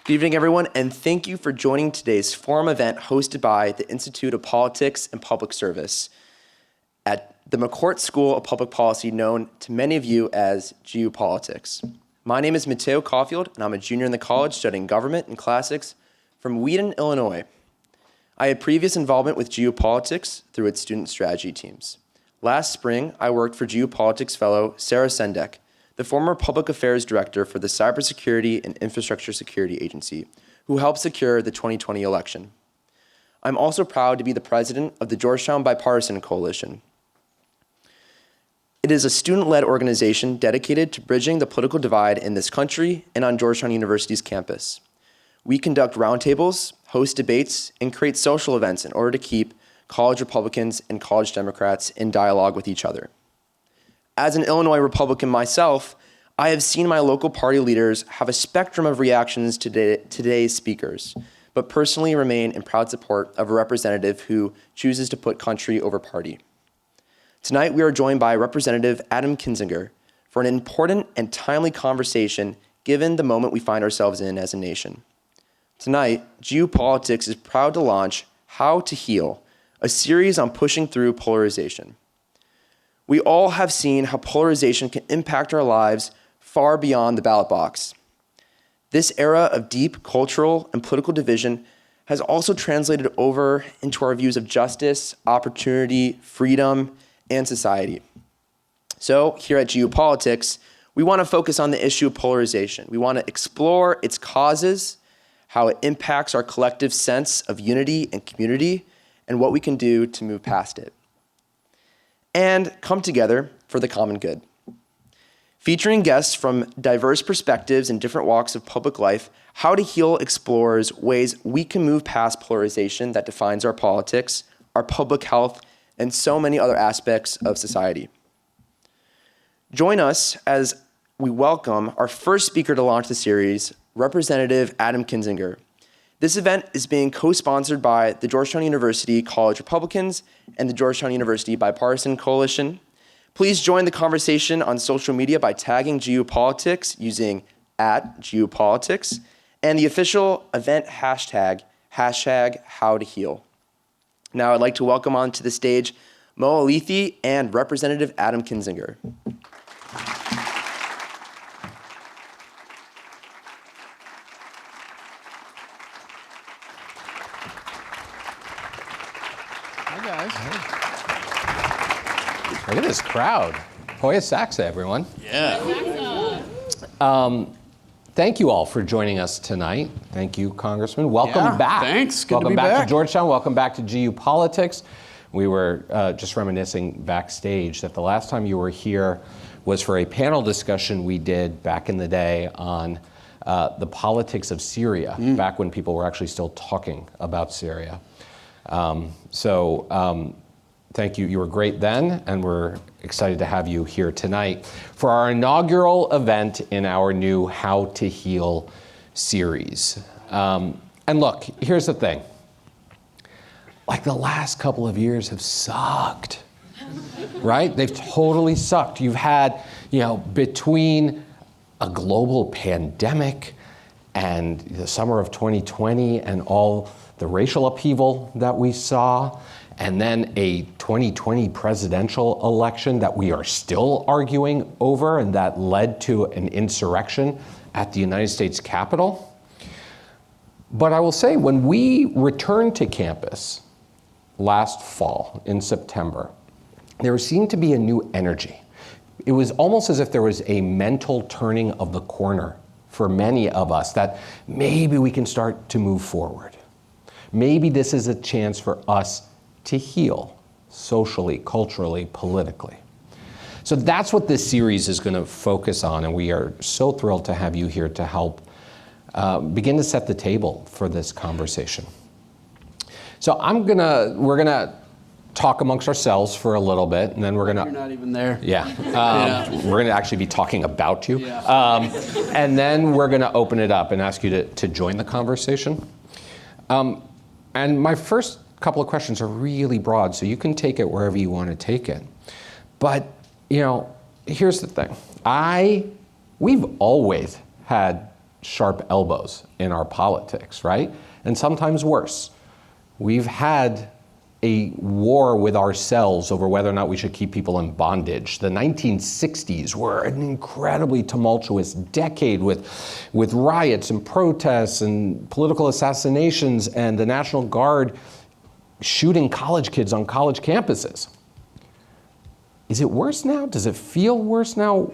Good evening, everyone, and thank you for joining today's forum event hosted by the Institute of Politics and Public Service at the McCourt School of Public Policy, known to many of you as Geopolitics. My name is Mateo Caulfield, and I'm a junior in the college studying government and classics from Wheaton, Illinois. I had previous involvement with geopolitics through its student strategy teams. Last spring, I worked for geopolitics fellow Sarah Sendek, the former public affairs director for the Cybersecurity and Infrastructure Security Agency, who helped secure the 2020 election. I'm also proud to be the president of the Georgetown Bipartisan Coalition. It is a student-led organization dedicated to bridging the political divide in this country and on Georgetown University's campus. We conduct roundtables, host debates, and create social events in order to keep college Republicans and college Democrats in dialogue with each other. As an Illinois Republican myself, I have seen my local party leaders have a spectrum of reactions to today's speakers, but personally remain in proud support of a representative who chooses to put country over party. Tonight, we are joined by Representative Adam Kinzinger for an important and timely conversation given the moment we find ourselves in as a nation. Tonight, Geopolitics is proud to launch How to Heal, a series on pushing through polarization. We all have seen how polarization can impact our lives far beyond the ballot box. This era of deep cultural and political division has also translated over into our views of justice, opportunity, freedom, and society. So here at Geopolitics, we want to focus on the issue of polarization. We want to explore its causes, how it impacts our collective sense of unity and community, and what we can do to move past it, and come together for the common good. Featuring guests from diverse perspectives and different walks of public life, How to Heal explores ways we can move past polarization that defines our politics, our public health, and so many other aspects of society. Join us as we welcome our first speaker to launch the series, Representative Adam Kinzinger. This event is being co-sponsored by the Georgetown University College Republicans and the Georgetown University Bipartisan Coalition. Please join the conversation on social media by tagging Geopolitics using @Geopolitics and the official event hashtag #HowToHeal. Now I'd like to welcome onto the stage Mo Alithi and Representative Adam Kinzinger. Look at this crowd. Hoya Saxa, everyone. Yeah. Thank you all for joining us tonight. Thank you, Congressman. Welcome back. Thanks. Good Welcome to be back back to Georgetown. Welcome back to Geopolitics. We were just reminiscing backstage that the last time you were here was for a panel discussion we did back in the day on the politics of Syria, back when people were actually still talking about Syria. Thank you. You were great then, and we're excited to have you here tonight for our inaugural event in our new How to Heal series. And look, here's the thing. Like, the last couple of years have sucked, right? They've totally sucked. You've had, between a global pandemic and the summer of 2020 and all the racial upheaval that we saw, and then a 2020 presidential election that we are still arguing over and that led to an insurrection at the United States Capitol. But I will say, when we returned to campus last fall in September, there seemed to be a new energy. It was almost as if there was a mental turning of the corner for many of us, that maybe we can start to move forward. Maybe this is a chance for us to heal socially, culturally, politically. So that's what this series is going to focus on, and we are so thrilled to have you here to help begin to set the table for this conversation. So we're gonna talk amongst ourselves for a little bit, and then we're gonna. You're not even there. Yeah, we're gonna actually be talking about you, Yeah. and then we're gonna open it up and ask you to join the conversation. And my first couple of questions are really broad, so you can take it wherever you want to take it. But here's the thing. We've always had sharp elbows in our politics, right? And sometimes worse. We've had a war with ourselves over whether or not we should keep people in bondage. The 1960s were an incredibly tumultuous decade with riots and protests and political assassinations and the National Guard shooting college kids on college campuses. Is it worse now? Does it feel worse now?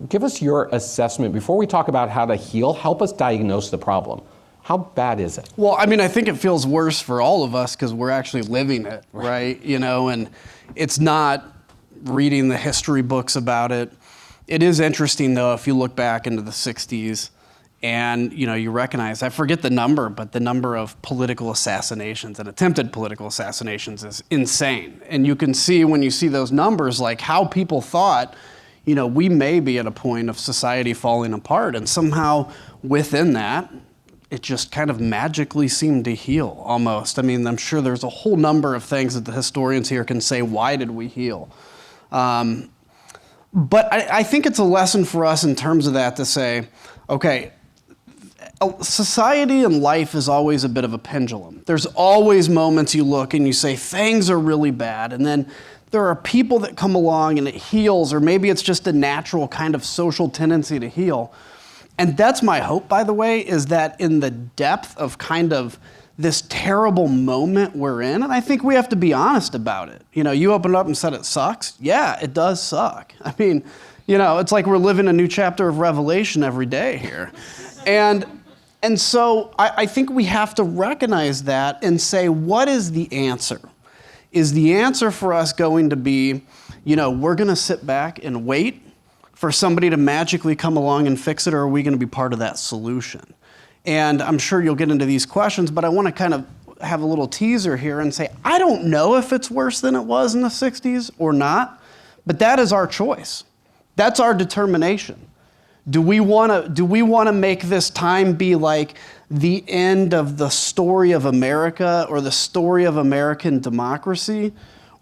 Give us your assessment. Before we talk about how to heal, help us diagnose the problem. How bad is it? Well, I mean, I think it feels worse for all of us because we're actually living it, right? You know, and it's not reading the history books about it. It is interesting, though, if you look back into the 60s and, you know, you recognize, I forget the number, but the number of political assassinations and attempted political assassinations is insane. And you can see when you see those numbers, like how people thought, you know, we may be at a point of society falling apart. And somehow within that, it just kind of magically seemed to heal almost. I mean, I'm sure there's a whole number of things that the historians here can say, why did we heal? But I think it's a lesson for us in terms of that to say, okay, society and life is always a bit of a pendulum. There's always moments you look and you say, things are really bad. And then there are people that come along and it heals, or maybe it's just a natural kind of social tendency to heal. And that's my hope, by the way, is that in the depth of kind of this terrible moment we're in, and I think we have to be honest about it. You know, you opened up and said it sucks. Yeah, it does suck. I mean, you know, it's like we're living a new chapter of Revelation every day here. And so I think we have to recognize that and say, what is the answer? Is the answer for us going to be, you know, we're going to sit back and wait for somebody to magically come along and fix it, or are we going to be part of that solution? And I'm sure you'll get into these questions, but I want to kind of have a little teaser here and say, I don't know if it's worse than it was in the 60s or not, but that is our choice. That's our determination. Do we want to make this time be like the end of the story of America or the story of American democracy?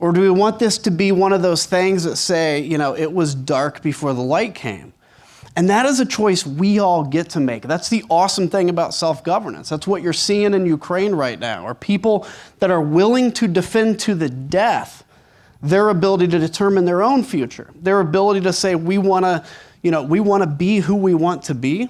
Or do we want this to be one of those things that say, you know, it was dark before the light came? And that is a choice we all get to make. That's the awesome thing about self-governance. That's what you're seeing in Ukraine right now, are people that are willing to defend to the death their ability to determine their own future, their ability to say, we want to be who we want to be.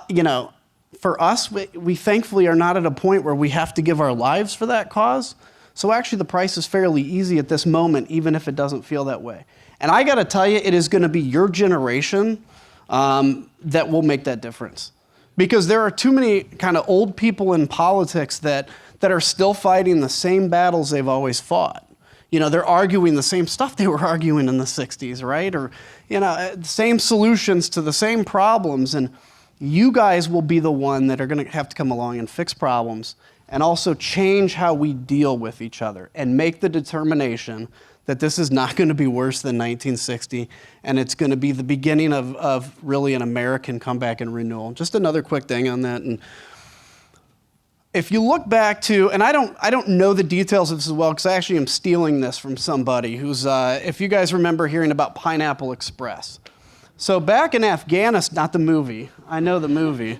You know, for us, we thankfully are not at a point where we have to give our lives for that cause. So actually the price is fairly easy at this moment, even if it doesn't feel that way. And I got to tell you, it is going to be your generation that will make that difference. Because there are too many kind of old people in politics that are still fighting the same battles they've always fought. You know, they're arguing the same stuff they were arguing in the 60s, right? Or, you know, same solutions to the same problems. And you guys will be the one that are going to have to come along and fix problems and also change how we deal with each other and make the determination that this is not going to be worse than 1960, and it's going to be the beginning of really an American comeback and renewal. Just another quick thing on that. And if you look back to, and I don't know the details of this as well, because I actually am stealing this from somebody who's, if you guys remember hearing about Pineapple Express. So back in Afghanistan, not the movie, I know the movie.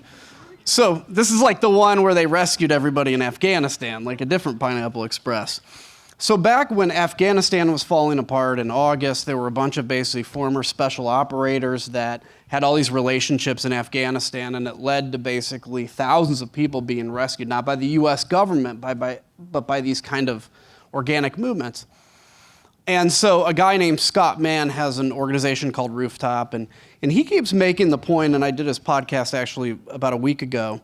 So this is like the one where they rescued everybody in Afghanistan, like a different Pineapple Express. So back when Afghanistan was falling apart in August, there were a bunch of basically former special operators that had all these relationships in Afghanistan, and it led to basically thousands of people being rescued, not by the U.S. government, but by these kind of organic movements. And so a guy named Scott Mann has an organization called Rooftop, and he keeps making the point, and I did his podcast actually about a week ago,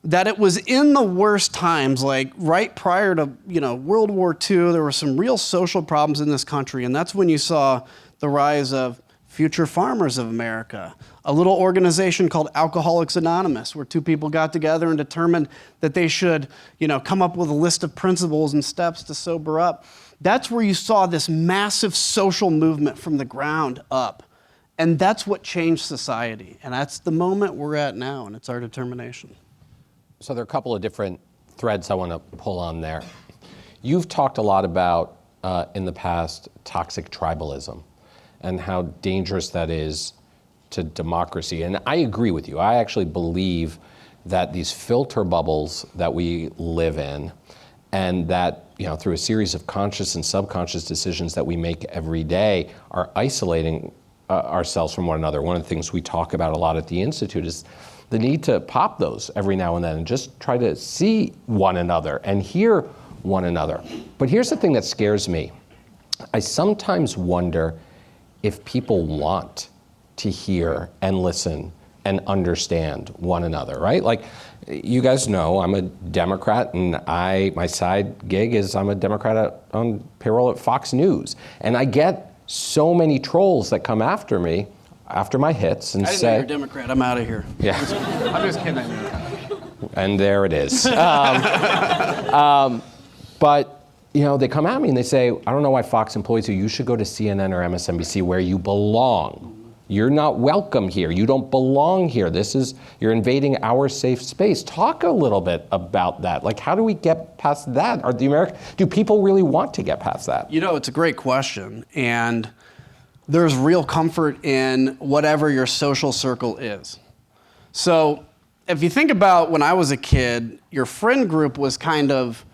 that it was in the worst times, like right prior to, you know, World War II, there were some real social problems in this country, and that's when you saw the rise of Future Farmers of America, a little organization called Alcoholics Anonymous, where two people got together and determined that they should, you know, come up with a list of principles and steps to sober up. That's where you saw this massive social movement from the ground up. And that's what changed society. And that's the moment we're at now, and it's our determination. So there are a couple of different threads I want to pull on there. You've talked a lot about, in the past, toxic tribalism and how dangerous that is to democracy. And I agree with you. I actually believe that these filter bubbles that we live in, and that through a series of conscious and subconscious decisions that we make every day, are isolating ourselves from one another. One of the things we talk about a lot at the Institute is the need to pop those every now and then and just try to see one another and hear one another. But here's the thing that scares me. I sometimes wonder if people want to hear and listen and understand one another, right? Like, you guys know I'm a Democrat, and my side gig is I'm a Democrat on payroll at Fox News. And I get so many trolls that come after me, after my hits, and I didn't say, know you're a Democrat, I'm out of here. Yeah. I'm just kidding. And there it is. But they come at me and they say, I don't know why Fox employees you should go to CNN or MSNBC where you belong. You're not welcome here. You don't belong here. You're invading our safe space. Talk a little bit about that. Like, how do we get past that? Do people really want to get past that? It's a great question. And there's real comfort in whatever your social circle is. So if you think about when I was a kid, your friend group was kind of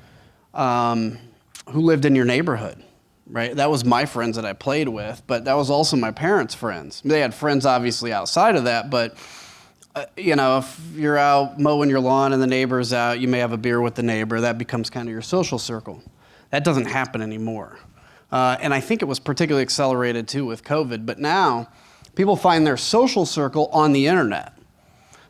who lived in your neighborhood. Right? That was my friends that I played with, but that was also my parents' friends. They had friends obviously outside of that, but if you're out mowing your lawn and the neighbor's out, you may have a beer with the neighbor. That becomes kind of your social circle. That doesn't happen anymore. And I think it was particularly accelerated too with COVID, but now people find their social circle on the internet.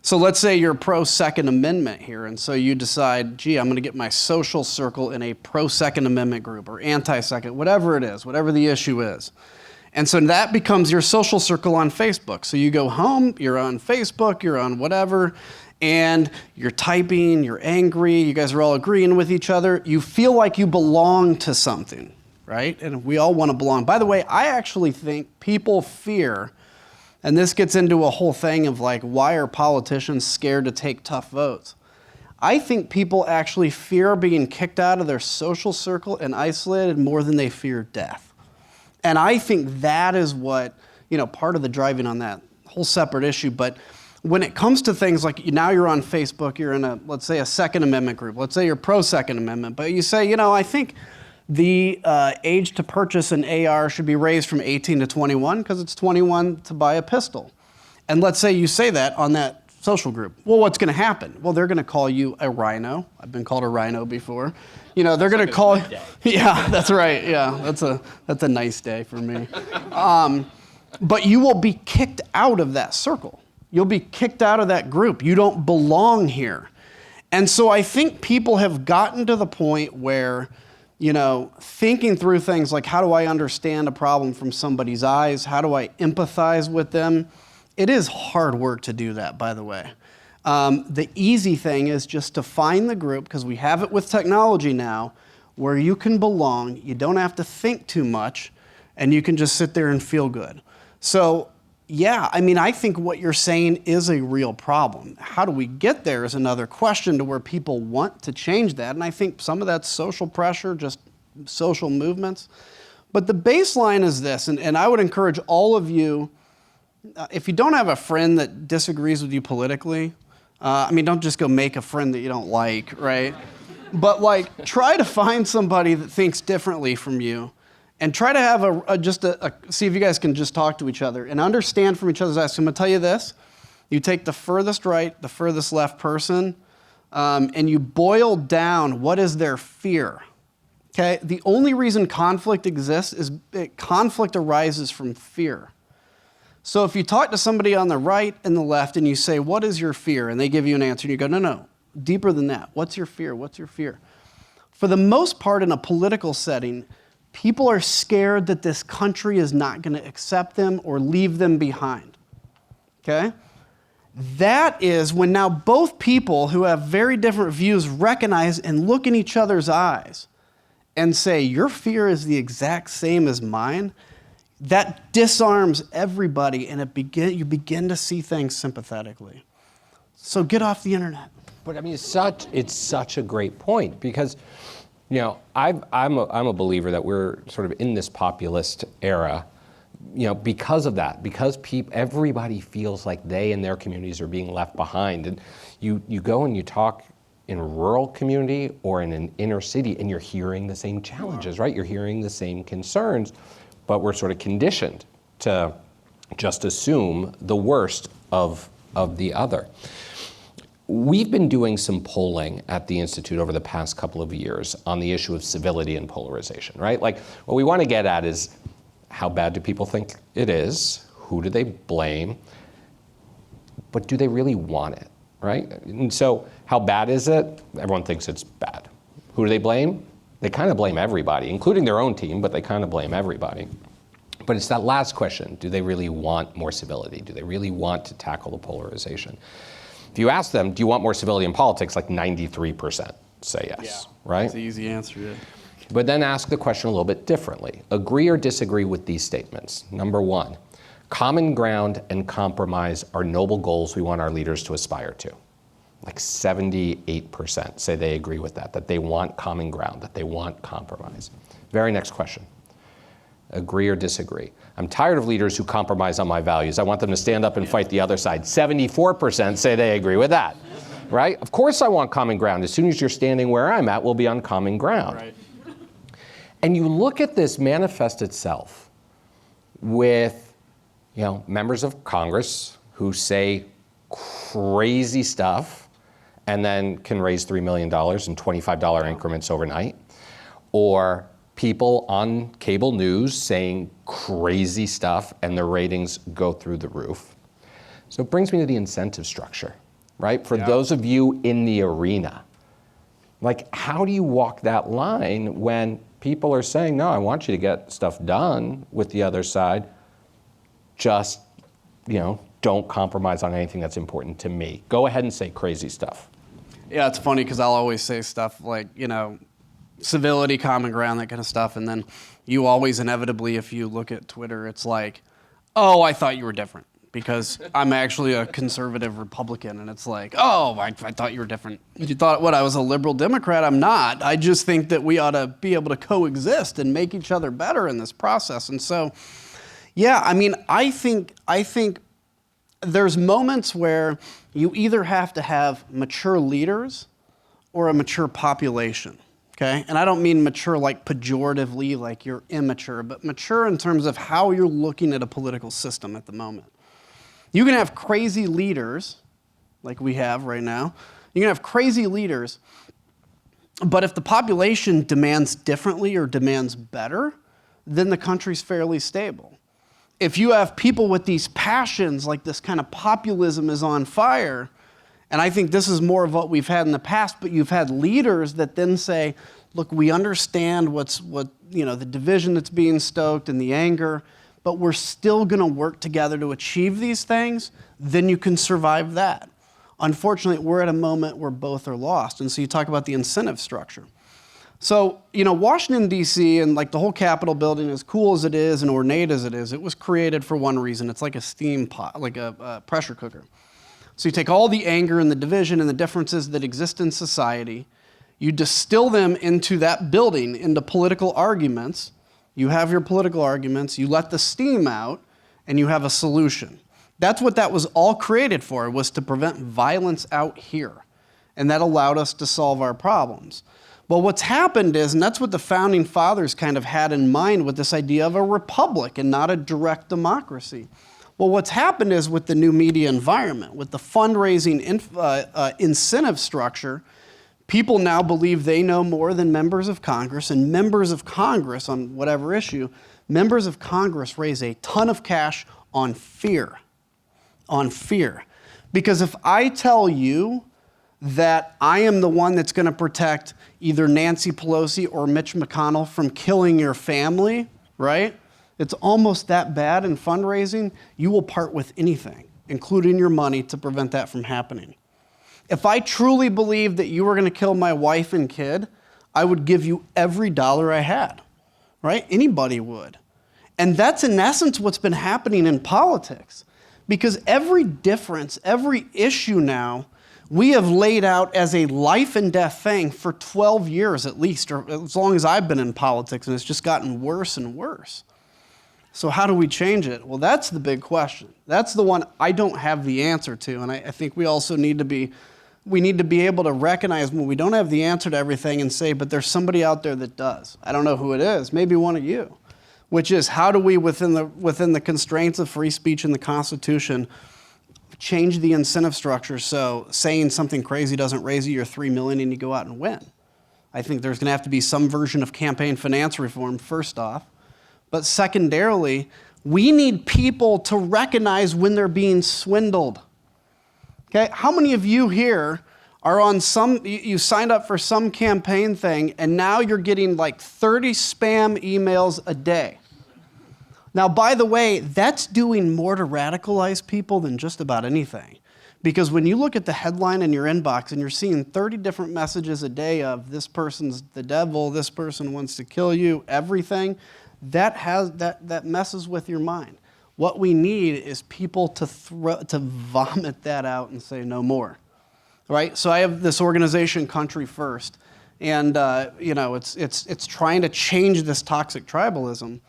So let's say you're pro-Second Amendment here, and so you decide, gee, I'm going to get my social circle in a pro-Second Amendment group or anti-Second, whatever it is, whatever the issue is. And so that becomes your social circle on Facebook. So you go home, you're on Facebook, you're on whatever, and you're typing, you're angry, you guys are all agreeing with each other. You feel like you belong to something, right? And we all want to belong. By the way, I actually think people fear. And this gets into a whole thing of like, why are politicians scared to take tough votes? I think people actually fear being kicked out of their social circle and isolated more than they fear death. And I think that is what, part of the driving on that whole separate issue. But when it comes to things like now you're on Facebook, you're in let's say a Second Amendment group. Let's say you're pro-Second Amendment, but you say, I think the age to purchase an AR should be raised from 18 to 21 because it's 21 to buy a pistol. And let's say you say that on that social group. Well, what's going to happen? Well, they're going to call you a rhino. I've been called a rhino before. They're going to call. Yeah, that's right. Yeah, that's a nice day for me. But you will be kicked out of that circle. You'll be kicked out of that group. You don't belong here. And so I think people have gotten to the point where thinking through things like, how do I understand a problem from somebody's eyes? How do I empathize with them? It is hard work to do that, by the way. The easy thing is just to find the group, because we have it with technology now, where you can belong, you don't have to think too much, and you can just sit there and feel good. So, yeah, I think what you're saying is a real problem. How do we get there is another question to where people want to change that. And I think some of that's social pressure, just social movements. But the baseline is this, and I would encourage all of you, if you don't have a friend that disagrees with you politically, don't just go make a friend that you don't like, right? But try to find somebody that thinks differently from you. And try to have see if you guys can just talk to each other and understand from each other's eyes. So I'm going to tell you this. You take the furthest right, the furthest left person, and you boil down what is their fear. Okay? The only reason conflict exists is conflict arises from fear. So if you talk to somebody on the right and the left and you say, what is your fear? And they give you an answer and you go, no, deeper than that. What's your fear? What's your fear? For the most part in a political setting, people are scared that this country is not going to accept them or leave them behind, okay? That is when now both people who have very different views recognize and look in each other's eyes and say, your fear is the exact same as mine. That disarms everybody, and you begin to see things sympathetically. So get off the internet. But it's such a great point, because I'm a believer that we're sort of in this populist era because of that, because everybody feels like they and their communities are being left behind. And you go and you talk in a rural community or in an inner city, and you're hearing the same challenges, right? You're hearing the same concerns, but we're sort of conditioned to just assume the worst of the other. We've been doing some polling at the Institute over the past couple of years on the issue of civility and polarization, right? Like, what we want to get at is, how bad do people think it is? Who do they blame? But do they really want it, right? And so, how bad is it? Everyone thinks it's bad. Who do they blame? They kind of blame everybody, including their own team, but they kind of blame everybody. But it's that last question, do they really want more civility? Do they really want to tackle the polarization? If you ask them, do you want more civility in politics, like 93% say yes, right? That's the easy answer, yeah. But then ask the question a little bit differently. Agree or disagree with these statements. Number one, common ground and compromise are noble goals we want our leaders to aspire to. Like 78% say they agree with that they want common ground, that they want compromise. Very next question. Agree or disagree? I'm tired of leaders who compromise on my values. I want them to stand up and fight the other side. 74% say they agree with that, right? Of course I want common ground. As soon as you're standing where I'm at, we'll be on common ground. Right. And you look at this manifest itself with, members of Congress who say crazy stuff and then can raise $3 million in $25 increments overnight, or people on cable news saying crazy stuff and their ratings go through the roof. So it brings me to the incentive structure, right? For those of you in the arena, like, how do you walk that line when people are saying, no, I want you to get stuff done with the other side, just, don't compromise on anything that's important to me. Go ahead and say crazy stuff. Yeah, it's funny because I'll always say stuff like, civility, common ground, that kind of stuff. And then you always inevitably, if you look at Twitter, it's like, oh, I thought you were different because I'm actually a conservative Republican. And it's like, oh, I thought you were different. You thought, I was a liberal Democrat? I'm not. I just think that we ought to be able to coexist and make each other better in this process. And so, yeah, I think there's moments where you either have to have mature leaders or a mature population. Okay, and I don't mean mature like pejoratively, like you're immature, but mature in terms of how you're looking at a political system at the moment. You can have crazy leaders, like we have right now. You can have crazy leaders, but if the population demands differently or demands better, then the country's fairly stable. If you have people with these passions, like this kind of populism is on fire, and I think this is more of what we've had in the past, but you've had leaders that then say, look, we understand the division that's being stoked and the anger, but we're still going to work together to achieve these things, then you can survive that. Unfortunately, we're at a moment where both are lost. And so you talk about the incentive structure. So, Washington, D.C. and like the whole Capitol building, as cool as it is and ornate as it is, it was created for one reason. It's like a steam pot, like a pressure cooker. So you take all the anger and the division and the differences that exist in society, you distill them into that building, into political arguments. You have your political arguments, you let the steam out, and you have a solution. That's what that was all created for, was to prevent violence out here. And that allowed us to solve our problems. But what's happened is, and that's what the founding fathers kind of had in mind with this idea of a republic and not a direct democracy. Well, what's happened is with the new media environment, with the fundraising incentive structure, people now believe they know more than members of Congress, and members of Congress on whatever issue, members of Congress raise a ton of cash on fear. On fear. Because if I tell you that I am the one that's going to protect either Nancy Pelosi or Mitch McConnell from killing your family, right? It's almost that bad in fundraising, you will part with anything, including your money, to prevent that from happening. If I truly believed that you were going to kill my wife and kid, I would give you every dollar I had, right? Anybody would. And that's in essence what's been happening in politics. Because every difference, every issue now, we have laid out as a life and death thing for 12 years at least, or as long as I've been in politics, and it's just gotten worse and worse. So how do we change it? Well, that's the big question. That's the one I don't have the answer to. And I think we also need to be able to recognize when we don't have the answer to everything and say, but there's somebody out there that does. I don't know who it is, maybe one of you, which is how do we, within the constraints of free speech in the Constitution, change the incentive structure so saying something crazy doesn't raise you your $3 million and you go out and win. I think there's going to have to be some version of campaign finance reform, first off. But secondarily, we need people to recognize when they're being swindled. Okay, how many of you here are on you signed up for some campaign thing and now you're getting like 30 spam emails a day? Now, by the way, that's doing more to radicalize people than just about anything. Because when you look at the headline in your inbox and you're seeing 30 different messages a day of this person's the devil, this person wants to kill you, everything, that messes with your mind. What we need is people to vomit that out and say no more, right? So I have this organization, Country First, and it's trying to change this toxic tribalism.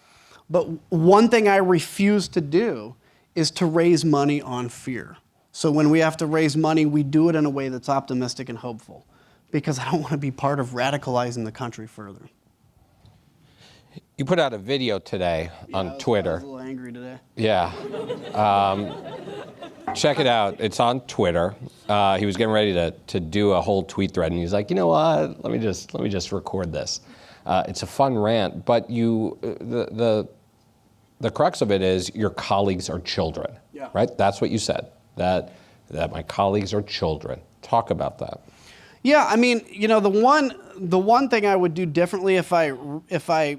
But one thing I refuse to do is to raise money on fear. So when we have to raise money, we do it in a way that's optimistic and hopeful, because I don't want to be part of radicalizing the country further. You put out a video today on Twitter. I was a little angry today. Yeah. Check it out. It's on Twitter. He was getting ready to do a whole tweet thread, and he's like, you know what? Let me just record this. It's a fun rant, but the crux of it is your colleagues are children, right? That's what you said. That my colleagues are children. Talk about that. Yeah, I mean, the one thing I would do differently if I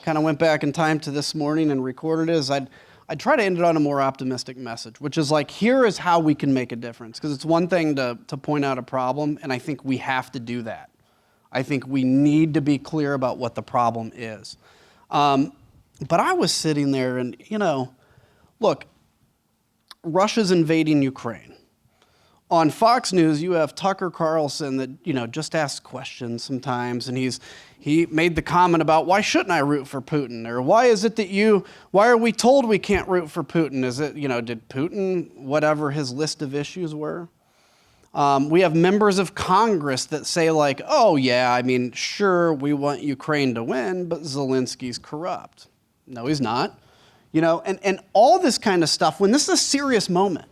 kind of went back in time to this morning and recorded it is I'd try to end it on a more optimistic message, which is like, here is how we can make a difference. Because it's one thing to point out a problem, and I think we have to do that. I think we need to be clear about what the problem is. But I was sitting there and, look, Russia's invading Ukraine. On Fox News, you have Tucker Carlson that, just asks questions sometimes, and he made the comment about, why shouldn't I root for Putin? Or why are we told we can't root for Putin? Is it, did Putin, whatever his list of issues were? We have members of Congress that say like, oh yeah, I mean, sure, we want Ukraine to win, but Zelensky's corrupt. No, he's not. And all this kind of stuff, when this is a serious moment,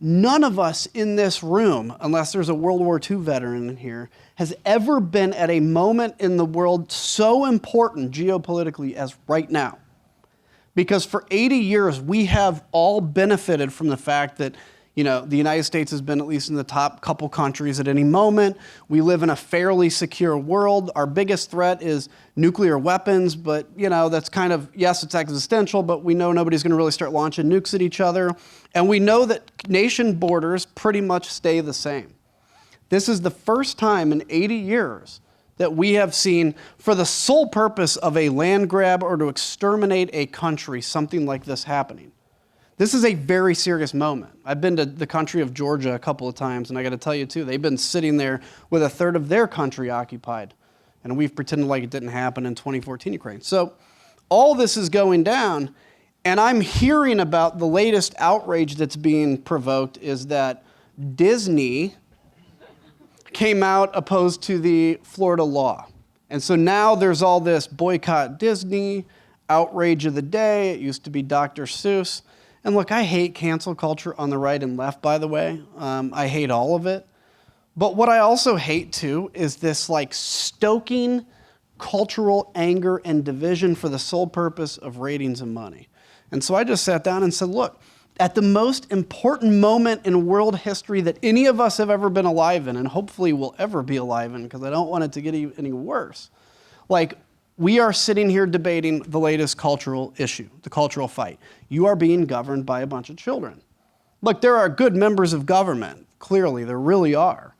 none of us in this room, unless there's a World War II veteran in here, has ever been at a moment in the world so important geopolitically as right now. Because for 80 years, we have all benefited from the fact that the United States has been at least in the top couple countries at any moment. We live in a fairly secure world. Our biggest threat is nuclear weapons, but that's kind of, yes, it's existential, but we know nobody's going to really start launching nukes at each other. And we know that nation borders pretty much stay the same. This is the first time in 80 years that we have seen, for the sole purpose of a land grab or to exterminate a country, something like this happening. This is a very serious moment. I've been to the country of Georgia a couple of times, and I got to tell you too, they've been sitting there with a third of their country occupied, and we've pretended like it didn't happen in 2014 Ukraine. So all this is going down, and I'm hearing about the latest outrage that's being provoked is that Disney came out opposed to the Florida law. And so now there's all this boycott Disney, outrage of the day. It used to be Dr. Seuss. And look, I hate cancel culture on the right and left, by the way. I hate all of it. But what I also hate, too, is this like stoking cultural anger and division for the sole purpose of ratings and money. And so I just sat down and said, look, at the most important moment in world history that any of us have ever been alive in, and hopefully will ever be alive in, because I don't want it to get any worse, like, we are sitting here debating the latest cultural issue, the cultural fight. You are being governed by a bunch of children. Look, there are good members of government. Clearly, there really are.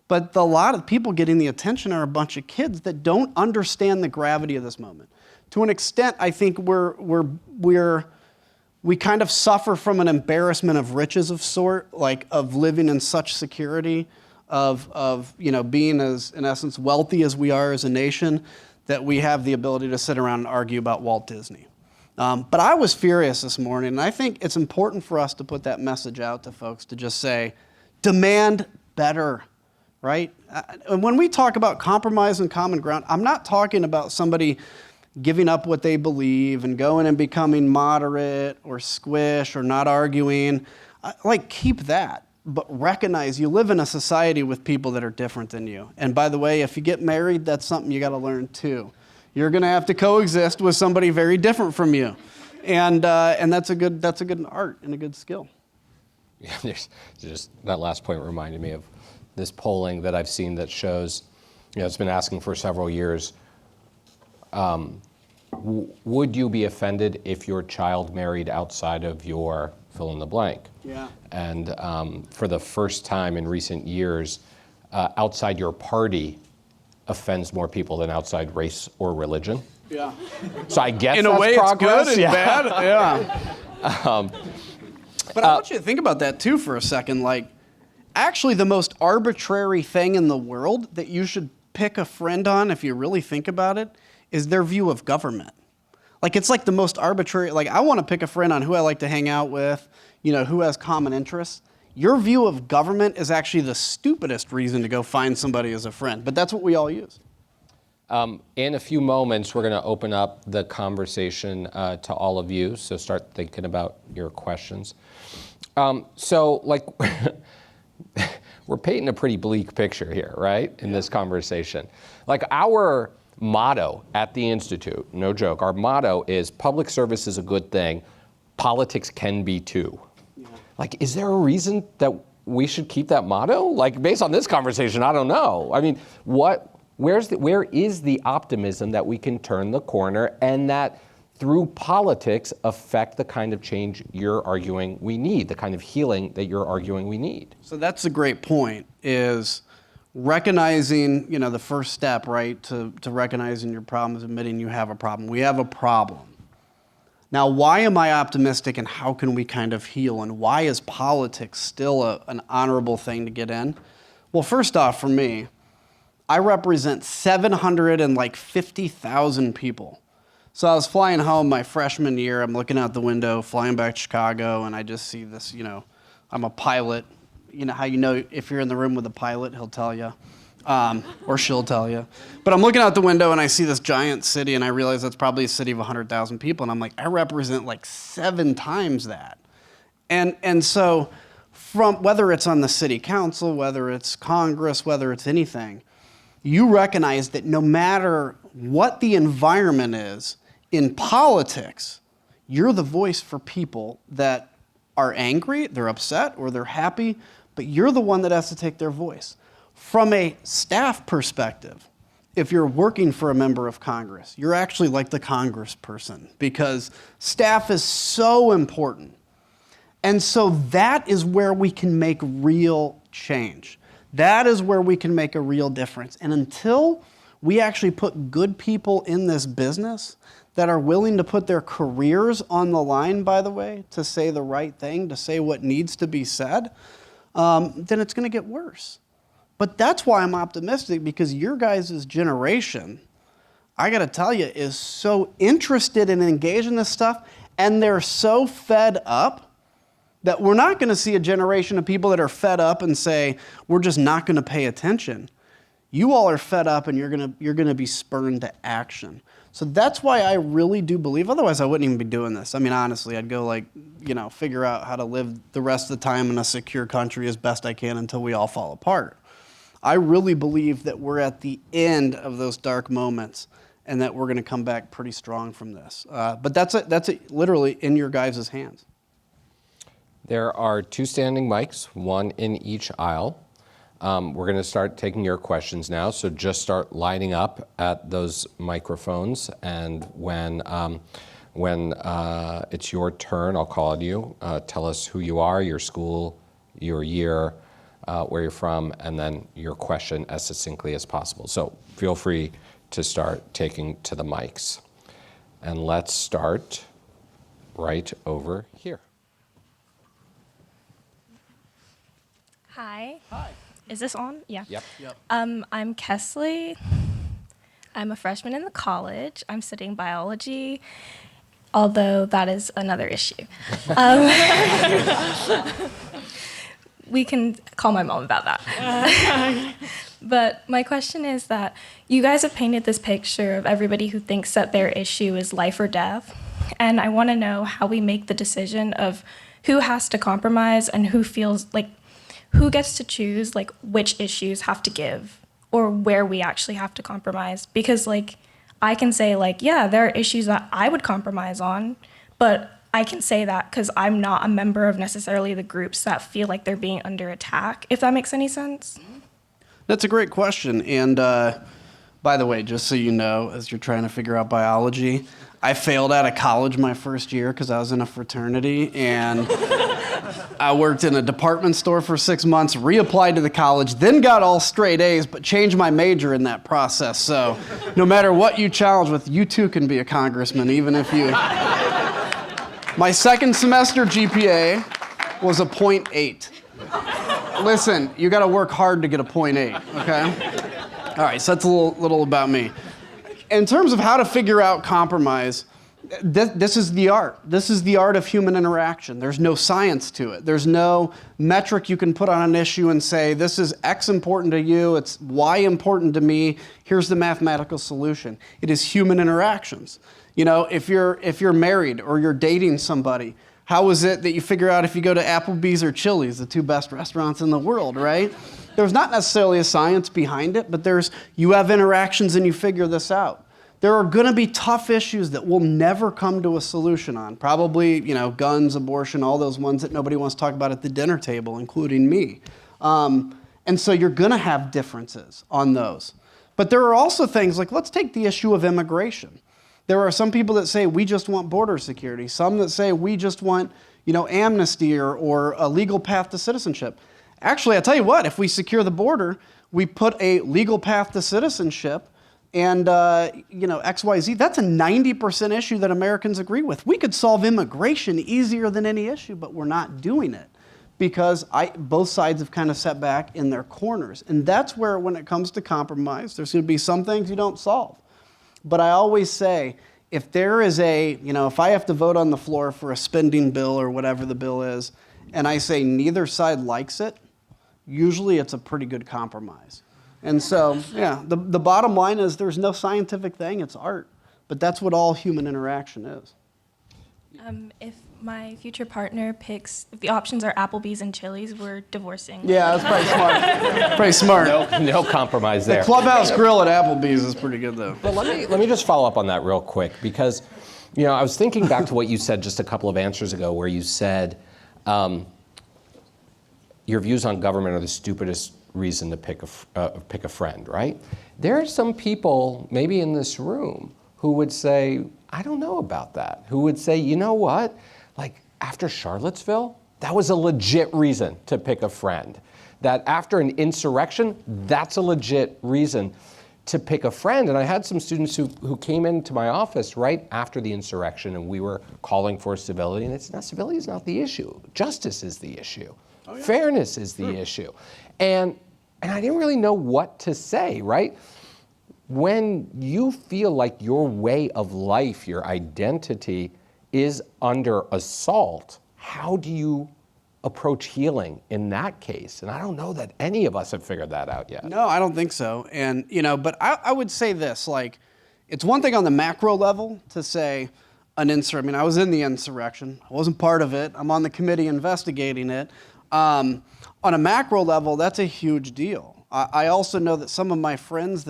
But a lot of people getting the attention are a bunch of kids that don't understand the gravity of this moment. To an extent, I think we kind of suffer from an embarrassment of riches of sort, like of living in such security, of being as, in essence, wealthy as we are as a nation, that we have the ability to sit around and argue about Walt Disney. But I was furious this morning, and I think it's important for us to put that message out to folks to just say, demand better, right? And when we talk about compromise and common ground, I'm not talking about somebody giving up what they believe and going and becoming moderate or squish or not arguing. Keep that, but recognize you live in a society with people that are different than you. And by the way, if you get married, that's something you got to learn too. You're going to have to coexist with somebody very different from you, and that's a good art and a good skill. Yeah, there's just that last point reminded me of this polling that I've seen that shows, it's been asking for several years, would you be offended if your child married outside of your fill in the blank? Yeah. And for the first time in recent years, outside your party offends more people than outside race or religion. Yeah. So I guess in a that's way, progress. it's good and bad. Yeah. But I want you to think about that too for a second. Actually, the most arbitrary thing in the world that you should pick a friend on, if you really think about it, is their view of government. It's the most arbitrary. I want to pick a friend on who I like to hang out with, who has common interests. Your view of government is actually the stupidest reason to go find somebody as a friend, but that's what we all use. In a few moments, we're going to open up the conversation to all of you, so start thinking about your questions. We're painting a pretty bleak picture here, right, in this conversation. Our motto at the Institute, no joke, our motto is public service is a good thing, politics can be too. Yeah. Is there a reason that we should keep that motto? Based on this conversation, I don't know. I mean, where is the optimism that we can turn the corner and that through politics affect the kind of change you're arguing we need, the kind of healing that you're arguing we need? So that's a great point, is recognizing, the first step, right, to recognizing your problem is admitting you have a problem. We have a problem. Now, why am I optimistic and how can we kind of heal? And why is politics still an honorable thing to get in? Well, first off, for me, I represent 750,000 people. So I was flying home my freshman year. I'm looking out the window, flying back to Chicago, and I just see this, I'm a pilot. You know how if you're in the room with a pilot, he'll tell you, or she'll tell you. But I'm looking out the window and I see this giant city, and I realize that's probably a city of 100,000 people, and I'm like, I represent 7 times that. And so from whether it's on the city council, whether it's Congress, whether it's anything, you recognize that no matter what the environment is in politics, you're the voice for people that are angry, they're upset, or they're happy, but you're the one that has to take their voice. From a staff perspective, if you're working for a member of Congress, you're actually like the congressperson, because staff is so important. And so that is where we can make real change. That is where we can make a real difference. And until we actually put good people in this business that are willing to put their careers on the line, by the way, to say the right thing, to say what needs to be said, then it's going to get worse. But that's why I'm optimistic, because your guys' generation, I got to tell you, is so interested and engaged in this stuff, and they're so fed up that we're not going to see a generation of people that are fed up and say, we're just not going to pay attention. You all are fed up, and you're going to be spurned to action. So that's why I really do believe, otherwise I wouldn't even be doing this. I mean, honestly, I'd go figure out how to live the rest of the time in a secure country as best I can until we all fall apart. I really believe that we're at the end of those dark moments and that we're going to come back pretty strong from this. But that's literally in your guys' hands. There are 2 standing mics, 1 in each aisle. We're going to start taking your questions now, so just start lining up at those microphones, and when it's your turn, I'll call on you. Tell us who you are, your school, your year, where you're from, and then your question as succinctly as possible. So feel free to start taking to the mics. And let's start right over here. Hi. Hi. Is this on? Yeah. Yep. I'm Kesley. I'm a freshman in the college. I'm studying biology. although that is another issue. Um, we can call my mom about that. But my question is that you guys have painted this picture of everybody who thinks that their issue is life or death. And I want to know how we make the decision of who has to compromise and who feels like, who gets to choose like which issues have to give or where we actually have to compromise. Because like, I can say like, yeah, there are issues that I would compromise on, but I can say that because I'm not a member of necessarily the groups that feel like they're being under attack, if that makes any sense. That's a great question. And by the way, just so you know, as you're trying to figure out biology, I failed out of college my first year because I was in a fraternity, and I worked in a department store for 6 months, reapplied to the college, then got all straight A's, but changed my major in that process. So no matter what you challenge with, you too can be a congressman, even if you... My second semester GPA was a 0.8. Listen, you got to work hard to get a 0.8, okay? All right, so that's a little about me. In terms of how to figure out compromise, this is the art. This is the art of human interaction. There's no science to it. There's no metric you can put on an issue and say, this is X important to you, it's Y important to me, here's the mathematical solution. It is human interactions. You know, if you're married or you're dating somebody, how is it that you figure out if you go to Applebee's or Chili's, the two best restaurants in the world, right? There's not necessarily a science behind it, but you have interactions and you figure this out. There are going to be tough issues that we'll never come to a solution on. Probably, guns, abortion, all those ones that nobody wants to talk about at the dinner table, including me. And so you're going to have differences on those. But there are also things like, let's take the issue of immigration. There are some people that say we just want border security. Some that say we just want, amnesty or a legal path to citizenship. Actually, I tell you what, if we secure the border, we put a legal path to citizenship and, XYZ, that's a 90% issue that Americans agree with. We could solve immigration easier than any issue, but we're not doing it because both sides have kind of set back in their corners. And that's where, when it comes to compromise, there's going to be some things you don't solve. But I always say, if there is if I have to vote on the floor for a spending bill or whatever the bill is, and I say neither side likes it, usually it's a pretty good compromise. And so, the bottom line is there's no scientific thing, it's art. But that's what all human interaction is. If my future partner picks, if the options are Applebee's and Chili's, we're divorcing. Yeah, that's pretty smart. Pretty smart. No compromise there. The Clubhouse Grill at Applebee's is pretty good, though. But let me just follow up on that real quick, because I was thinking back to what you said just a couple of answers ago, where you said your views on government are the stupidest reason to pick a friend, right? There are some people, maybe in this room, who would say, I don't know about that. Who would say, you know what? Like after Charlottesville, that was a legit reason to pick a friend. That after an insurrection, that's a legit reason to pick a friend. And I had some students who came into my office right after the insurrection, and we were calling for civility, and it's not, civility is not the issue. Justice is the issue. Oh, yeah. Fairness is the issue. And I didn't really know what to say, right? When you feel like your way of life, your identity is under assault, how do you approach healing in that case? And I don't know that any of us have figured that out yet. No, I don't think so. And, but I would say this, like, it's one thing on the macro level to say an insurrection. I was in the insurrection. I wasn't part of it. I'm on the committee investigating it. On a macro level, that's a huge deal. I also know that some of my friends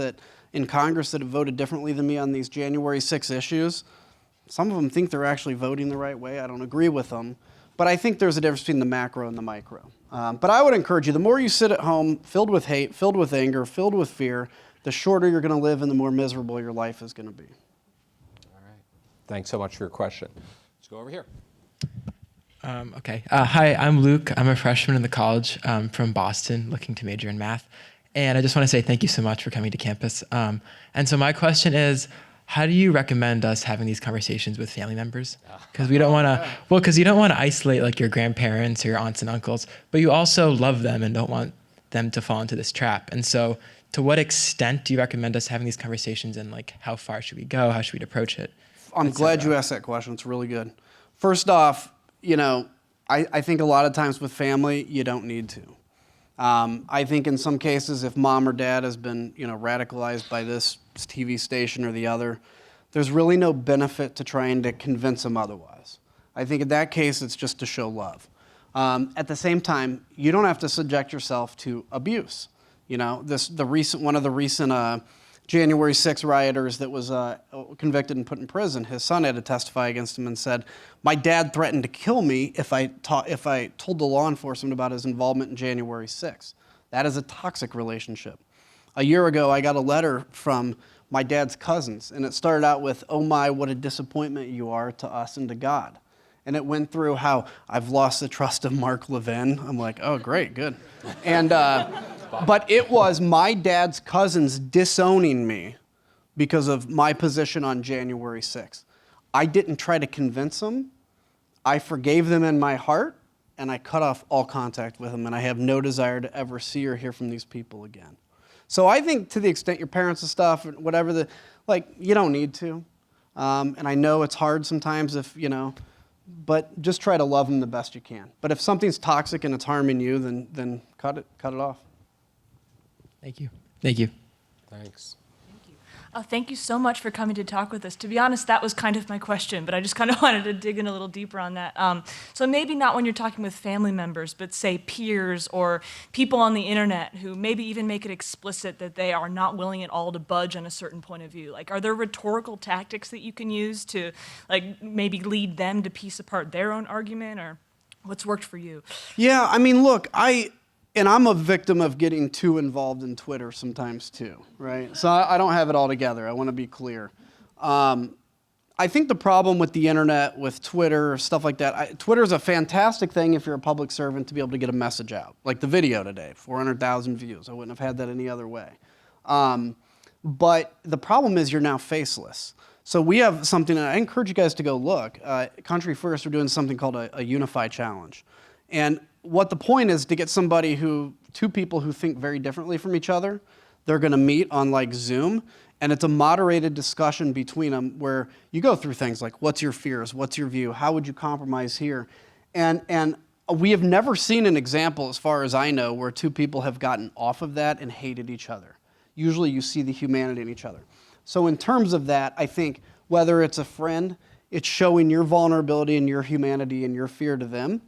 in Congress that have voted differently than me on these January 6 issues, some of them think they're actually voting the right way. I don't agree with them. But I think there's a difference between the macro and the micro. But I would encourage you, the more you sit at home filled with hate, filled with anger, filled with fear, the shorter you're going to live and the more miserable your life is going to be. All right. Thanks so much for your question. Let's go over here. Okay. Hi, I'm Luke. I'm a freshman in the college from Boston, looking to major in math. And I just want to say thank you so much for coming to campus. And so my question is, how do you recommend us having these conversations with family members? Because we don't want to, because you don't want to isolate like your grandparents or your aunts and uncles, but you also love them and don't want them to fall into this trap. And so to what extent do you recommend us having these conversations, and like how far should we go? How should we approach it? I'm glad you asked that question. It's really good. First off, I think a lot of times with family, you don't need to. I think in some cases, if mom or dad has been, radicalized by this TV station or the other, there's really no benefit to trying to convince them otherwise. I think in that case, it's just to show love. At the same time, you don't have to subject yourself to abuse. One of the recent January 6 rioters that was convicted and put in prison, his son had to testify against him and said, "My dad threatened to kill me if I told the law enforcement about his involvement in January 6." That is a toxic relationship. A year ago, I got a letter from my dad's cousins, and it started out with, "Oh my, what a disappointment you are to us and to God." And it went through how I've lost the trust of Mark Levin. I'm like, oh, great, good. And but it was my dad's cousins disowning me because of my position on January 6th. I didn't try to convince them. I forgave them in my heart, and I cut off all contact with them, and I have no desire to ever see or hear from these people again. So I think to the extent your parents and stuff, whatever you don't need to. And I know it's hard sometimes but just try to love them the best you can. But if something's toxic and it's harming you, then cut it off. Thank you. Thank you. Thanks. Thank you so much for coming to talk with us. To be honest, that was kind of my question, but I just kind of wanted to dig in a little deeper on that. So maybe not when you're talking with family members, but say peers or people on the internet who maybe even make it explicit that they are not willing at all to budge on a certain point of view. Like, are there rhetorical tactics that you can use to, maybe lead them to piece apart their own argument, or what's worked for you? Yeah, I mean, look, I'm a victim of getting too involved in Twitter sometimes too, right? So I don't have it all together. I want to be clear. I think the problem with the internet, with Twitter, stuff like that, Twitter is a fantastic thing if you're a public servant to be able to get a message out. Like the video today, 400,000 views. I wouldn't have had that any other way. But the problem is you're now faceless. So we have something, and I encourage you guys to go look. Country First are doing something called a Unify Challenge. And what the point is to get two people who think very differently from each other, they're going to meet on Zoom, and it's a moderated discussion between them where you go through things like, what's your fears, what's your view, how would you compromise here? And we have never seen an example, as far as I know, where two people have gotten off of that and hated each other. Usually you see the humanity in each other. So in terms of that, I think whether it's a friend, it's showing your vulnerability and your humanity and your fear to them.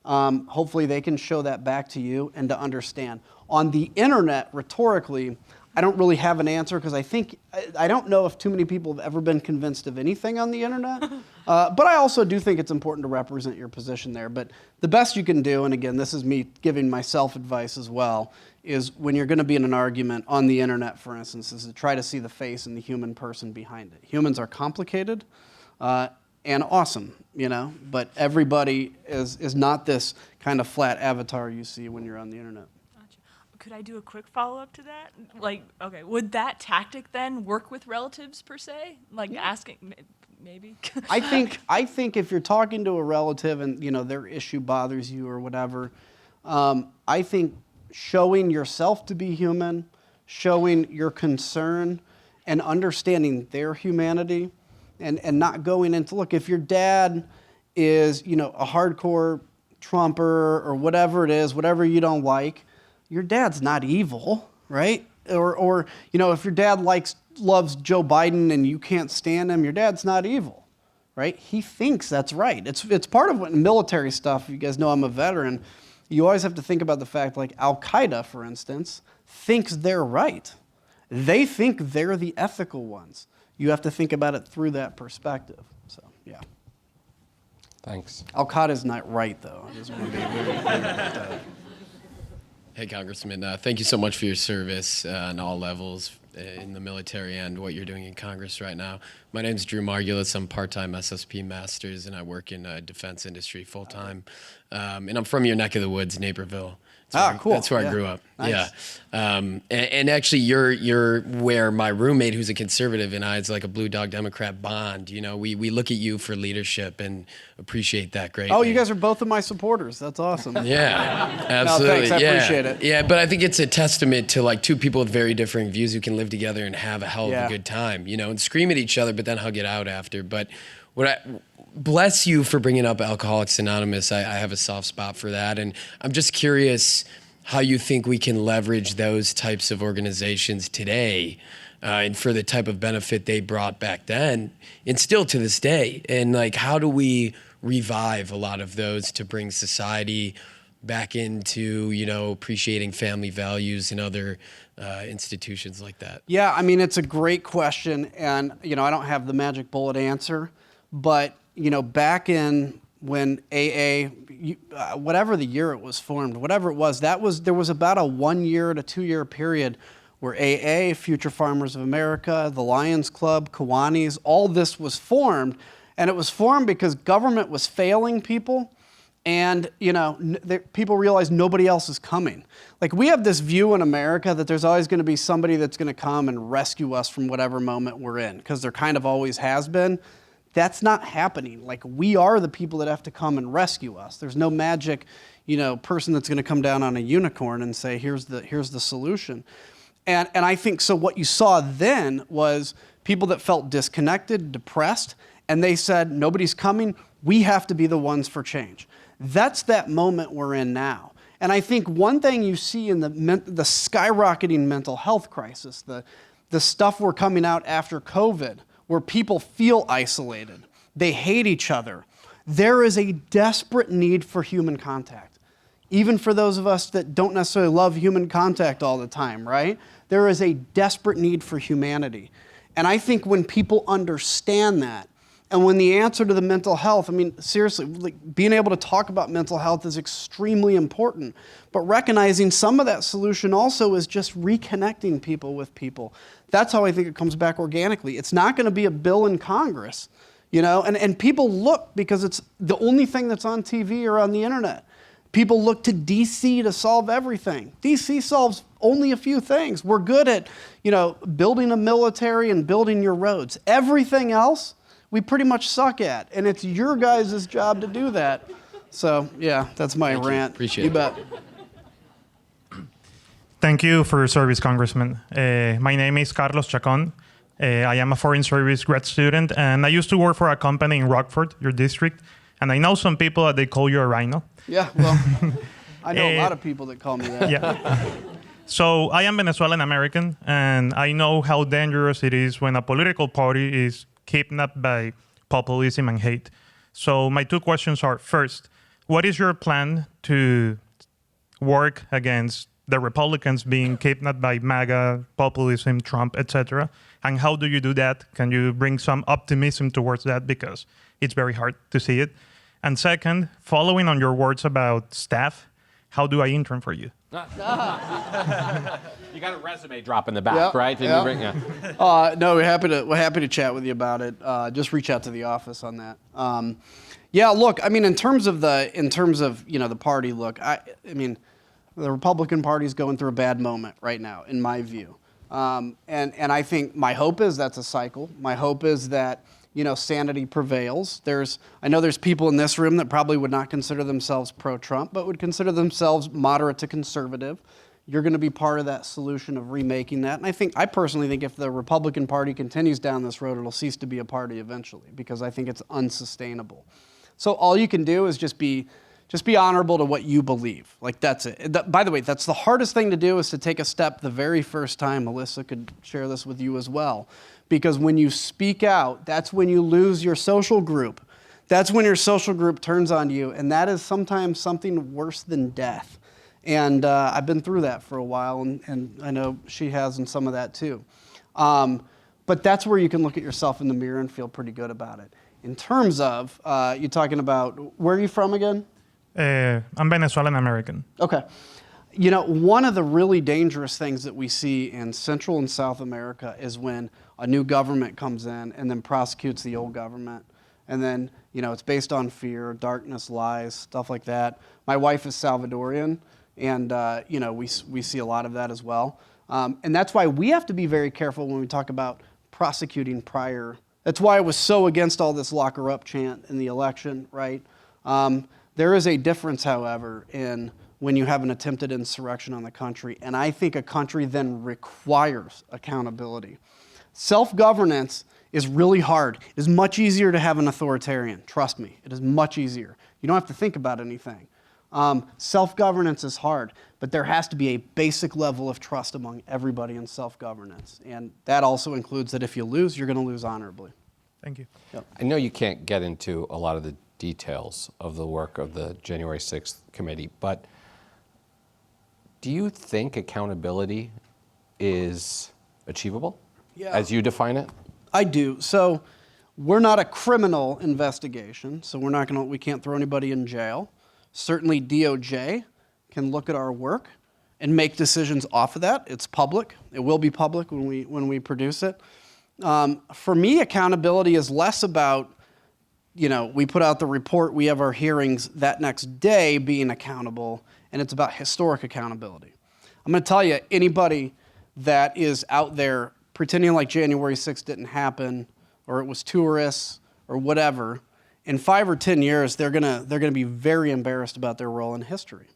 Hopefully they can show that back to you and to understand. On the internet, rhetorically, I don't really have an answer because I don't know if too many people have ever been convinced of anything on the internet. But I also do think it's important to represent your position there. But the best you can do, and again, this is me giving myself advice as well, is when you're going to be in an argument on the internet, for instance, is to try to see the face and the human person behind it. Humans are complicated. And awesome, but everybody is not this kind of flat avatar you see when you're on the internet. Gotcha. Could I do a quick follow-up to that? Okay, would that tactic then work with relatives per se? Asking, maybe? I think if you're talking to a relative and their issue bothers you or whatever, I think showing yourself to be human, showing your concern, and understanding their humanity. And not going into, look, if your dad is, a hardcore Trumper or whatever it is, whatever you don't like, your dad's not evil, right? Or if your dad loves Joe Biden and you can't stand him, your dad's not evil, right? He thinks that's right. It's part of what military stuff, you guys know I'm a veteran, you always have to think about the fact, Al-Qaeda, for instance, thinks they're right. They think they're the ethical ones. You have to think about it through that perspective. So, yeah. Thanks. Al-Qaeda's not right, though. I just want to be very clear about that. Hey, Congressman, thank you so much for your service on all levels in the military and what you're doing in Congress right now. My name's Drew Margulis. I'm part-time SSP Masters, and I work in defense industry full-time. And I'm from your neck of the woods, Naperville. Cool. That's where I Yeah. grew up. Nice. Yeah. And actually, you're where my roommate, who's a conservative, and I, is like a blue dog Democrat bond. You know, we look at you for leadership and appreciate that greatly. Oh, you guys are both of my supporters. That's awesome. Yeah, absolutely. thanks. I yeah. appreciate it. Yeah, but I think it's a testament to like two people with very differing views who can live together and have a hell of Yeah. a good time, you know, and scream at each other, but then hug it out after. But bless you for bringing up Alcoholics Anonymous. I have a soft spot for that. And I'm just curious how you think we can leverage those types of organizations today and for the type of benefit they brought back then and still to this day. And like, how do we revive a lot of those to bring society back into, you know, appreciating family values and other institutions like that? Yeah, I mean, it's a great question. And, you know, I don't have the magic bullet answer, but, you know, back in when AA, whatever the year it was formed, whatever it was, there was about a 1 year to 2 year period where AA, Future Farmers of America, the Lions Club, Kiwanis, all this was formed. And it was formed because government was failing people. And, you know, people realize nobody else is coming. Like, we have this view in America that there's always going to be somebody that's going to come and rescue us from whatever moment we're in, because there kind of always has been. That's not happening. Like, we are the people that have to come and rescue us. There's no magic, you know, person that's going to come down on a unicorn and say, here's the solution. And I think, so what you saw then was people that felt disconnected, depressed, and they said, nobody's coming, we have to be the ones for change. That's that moment we're in now. And I think one thing you see in the skyrocketing mental health crisis, the stuff we're coming out after COVID, where people feel isolated, they hate each other, there is a desperate need for human contact. Even for those of us that don't necessarily love human contact all the time, right? There is a desperate need for humanity. And I think when people understand that, and when the answer to the mental health, I mean, seriously, like, being able to talk about mental health is extremely important. But recognizing some of that solution also is just reconnecting people with people. That's how I think it comes back organically. It's not going to be a bill in Congress, you know, and people look because it's the only thing that's on TV or on the internet. People look to DC to solve everything. DC solves only a few things. We're good at, you know, building a military and building your roads. Everything else, we pretty much suck at, and it's your guys' job to do that. So, yeah, that's my rant. Appreciate you it. bet. Thank you for your service, Congressman. My name is Carlos Chacon. I am a foreign service grad student, and I used to work for a company in Rockford, your district, and I know some people that they call you a rhino. Yeah, well, I know a lot of people that call me that. Yeah. So I am Venezuelan American, and I know how dangerous it is when a political party is kidnapped by populism and hate. So my two questions are, first, what is your plan to work against the Republicans being kidnapped by MAGA, populism, Trump, etc.? And how do you do that? Can you bring some optimism towards that? Because it's very hard to see it. And second, following on your words about staff, how do I intern for you? You got a resume drop in the back, Yep, right? yep. Yeah. No, we're happy to chat with you about it. Just reach out to the office on that. Yeah, look, I mean, in terms of you know, the party, look, I mean, the Republican Party is going through a bad moment right now, in my view. And I think my hope is that's a cycle. My hope is that, you know, sanity prevails. I know there's people in this room that probably would not consider themselves pro-Trump, but would consider themselves moderate to conservative. You're going to be part of that solution of remaking that. And I personally think if the Republican Party continues down this road, it'll cease to be a party eventually, because I think it's unsustainable. So all you can do is just be honorable to what you believe. Like, that's it. By the way, that's the hardest thing to do, is to take a step the very first time. Melissa could share this with you as well. Because when you speak out, that's when you lose your social group. That's when your social group turns on you, and that is sometimes something worse than death. And I've been through that for a while, and I know she has, and some of that too. But that's where you can look at yourself in the mirror and feel pretty good about it. In terms of, you're talking about, where are you from again? I'm Venezuelan American. Okay. You know, one of the really dangerous things that we see in Central and South America is when a new government comes in and then prosecutes the old government. And then, you know, it's based on fear, darkness, lies, stuff like that. My wife is Salvadorian, And we see a lot of that as well. And that's why we have to be very careful when we talk about prosecuting prior. That's why I was so against all this lock her up chant in the election, right? There is a difference, however, in when you have an attempted insurrection on the country. And I think a country then requires accountability. Self-governance is really hard. It is much easier to have an authoritarian. Trust me, it is much easier. You don't have to think about anything. Self-governance is hard, but there has to be a basic level of trust among everybody in self-governance. And that also includes that if you lose, you're going to lose honorably. Thank you. Yep. I know you can't get into a lot of the details of the work of the January 6th committee, but do you think accountability is achievable as you define it? I do. So we're not a criminal investigation, so we can't throw anybody in jail. Certainly DOJ can look at our work and make decisions off of that. It's public. It will be public when we produce it. For me, accountability is less about, we put out the report, we have our hearings that next day being accountable, and it's about historic accountability. I'm going to tell you, anybody that is out there pretending like January 6th didn't happen, or it was tourists, or whatever, in 5 or 10 years, they're gonna be very embarrassed about their role in history.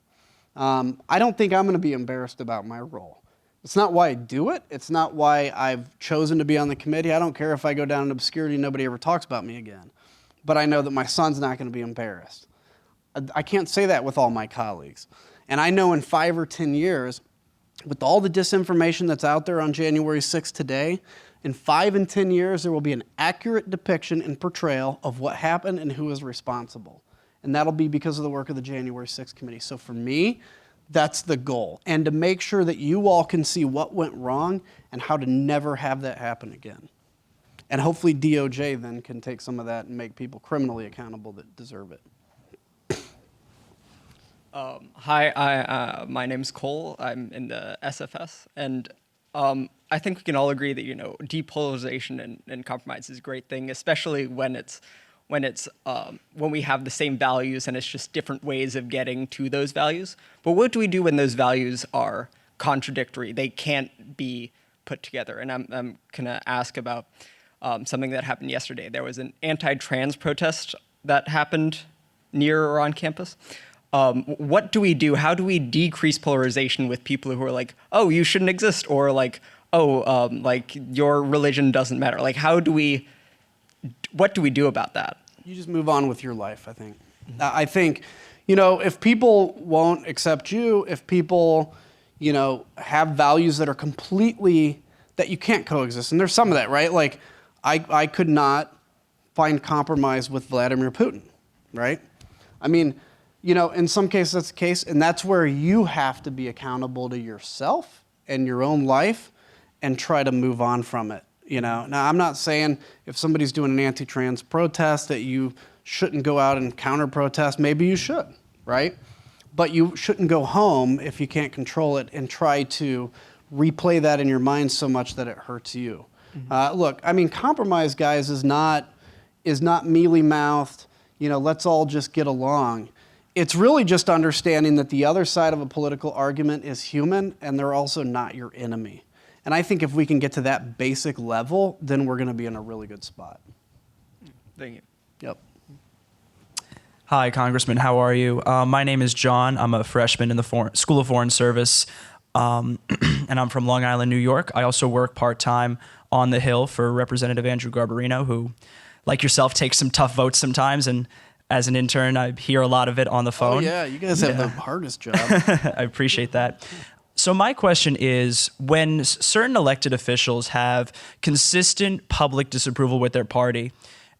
I don't think I'm gonna be embarrassed about my role. It's not why I do it. It's not why I've chosen to be on the committee. I don't care if I go down in obscurity and nobody ever talks about me again. But I know that my son's not gonna be embarrassed. I can't say that with all my colleagues. And I know in 5 or 10 years, with all the disinformation that's out there on January 6th today, in 5 and 10 years, there will be an accurate depiction and portrayal of what happened and who is responsible. And that'll be because of the work of the January 6th committee. So for me, that's the goal. And to make sure that you all can see what went wrong and how to never have that happen again. And hopefully DOJ then can take some of that and make people criminally accountable that deserve it. Hi, my name's Cole. I'm in the SFS, and I think we can all agree that depolarization and compromise is a great thing, especially when we have the same values and it's just different ways of getting to those values. But what do we do when those values are contradictory? They can't be put together. And I'm gonna ask about something that happened yesterday. There was an anti-trans protest that happened near or on campus. What do we do? How do we decrease polarization with people who are like, oh, you shouldn't exist, or like, oh, like your religion doesn't matter? Like, what do we do about that? You just move on with your life, I think. I think, if people won't accept you, if people, have values that are that you can't coexist, and there's some of that, right? Like, I could not find compromise with Vladimir Putin, right? I mean, in some cases that's the case, and that's where you have to be accountable to yourself and your own life and try to move on from it. Now, I'm not saying if somebody's doing an anti-trans protest that you shouldn't go out and counter-protest. Maybe you should, right? But you shouldn't go home if you can't control it and try to replay that in your mind so much that it hurts you. Mm-hmm. Look, I mean, compromise, guys, is not mealy-mouthed, let's all just get along. It's really just understanding that the other side of a political argument is human and they're also not your enemy. And I think if we can get to that basic level, then we're going to be in a really good spot. Thank you. Yep. Hi, Congressman. How are you? My name is John. I'm a freshman in the School of Foreign Service, and I'm from Long Island, New York. I also work part-time on the Hill for Representative Andrew Garbarino, who, like yourself, takes some tough votes sometimes, and as an intern, I hear a lot of it on the phone. Oh, yeah. You guys have the hardest job. I appreciate that. So my question is, when certain elected officials have consistent public disapproval with their party,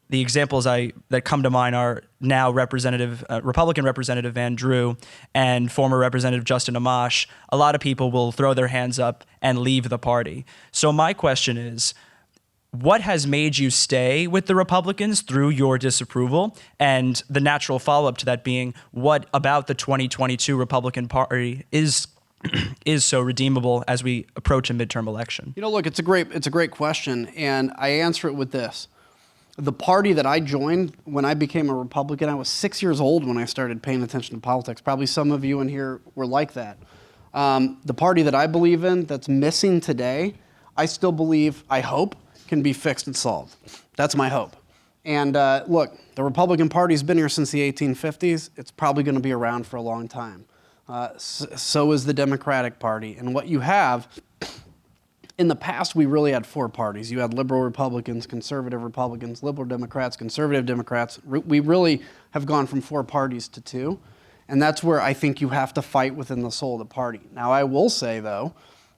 the examples that come to mind are now Republican Representative Van Drew and former Representative Justin Amash. A lot of people will throw their hands up and leave the party. So my question is, what has made you stay with the Republicans through your disapproval? And the natural follow-up to that being, what about the 2022 Republican Party is so redeemable as we approach a midterm election? Look, it's a great question, and I answer it with this. The party that I joined when I became a Republican, I was 6 years old when I started paying attention to politics. Probably some of you in here were like that. The party that I believe in that's missing today, I still believe, I hope, can be fixed and solved. That's my hope. And look, the Republican Party's been here since the 1850s. It's probably going to be around for a long time. So is the Democratic Party. And what you have, in the past, we really had four parties. You had liberal Republicans, conservative Republicans, liberal Democrats, conservative Democrats. We really have gone from four parties to two. And that's where I think you have to fight within the soul of the party. Now, I will say, though,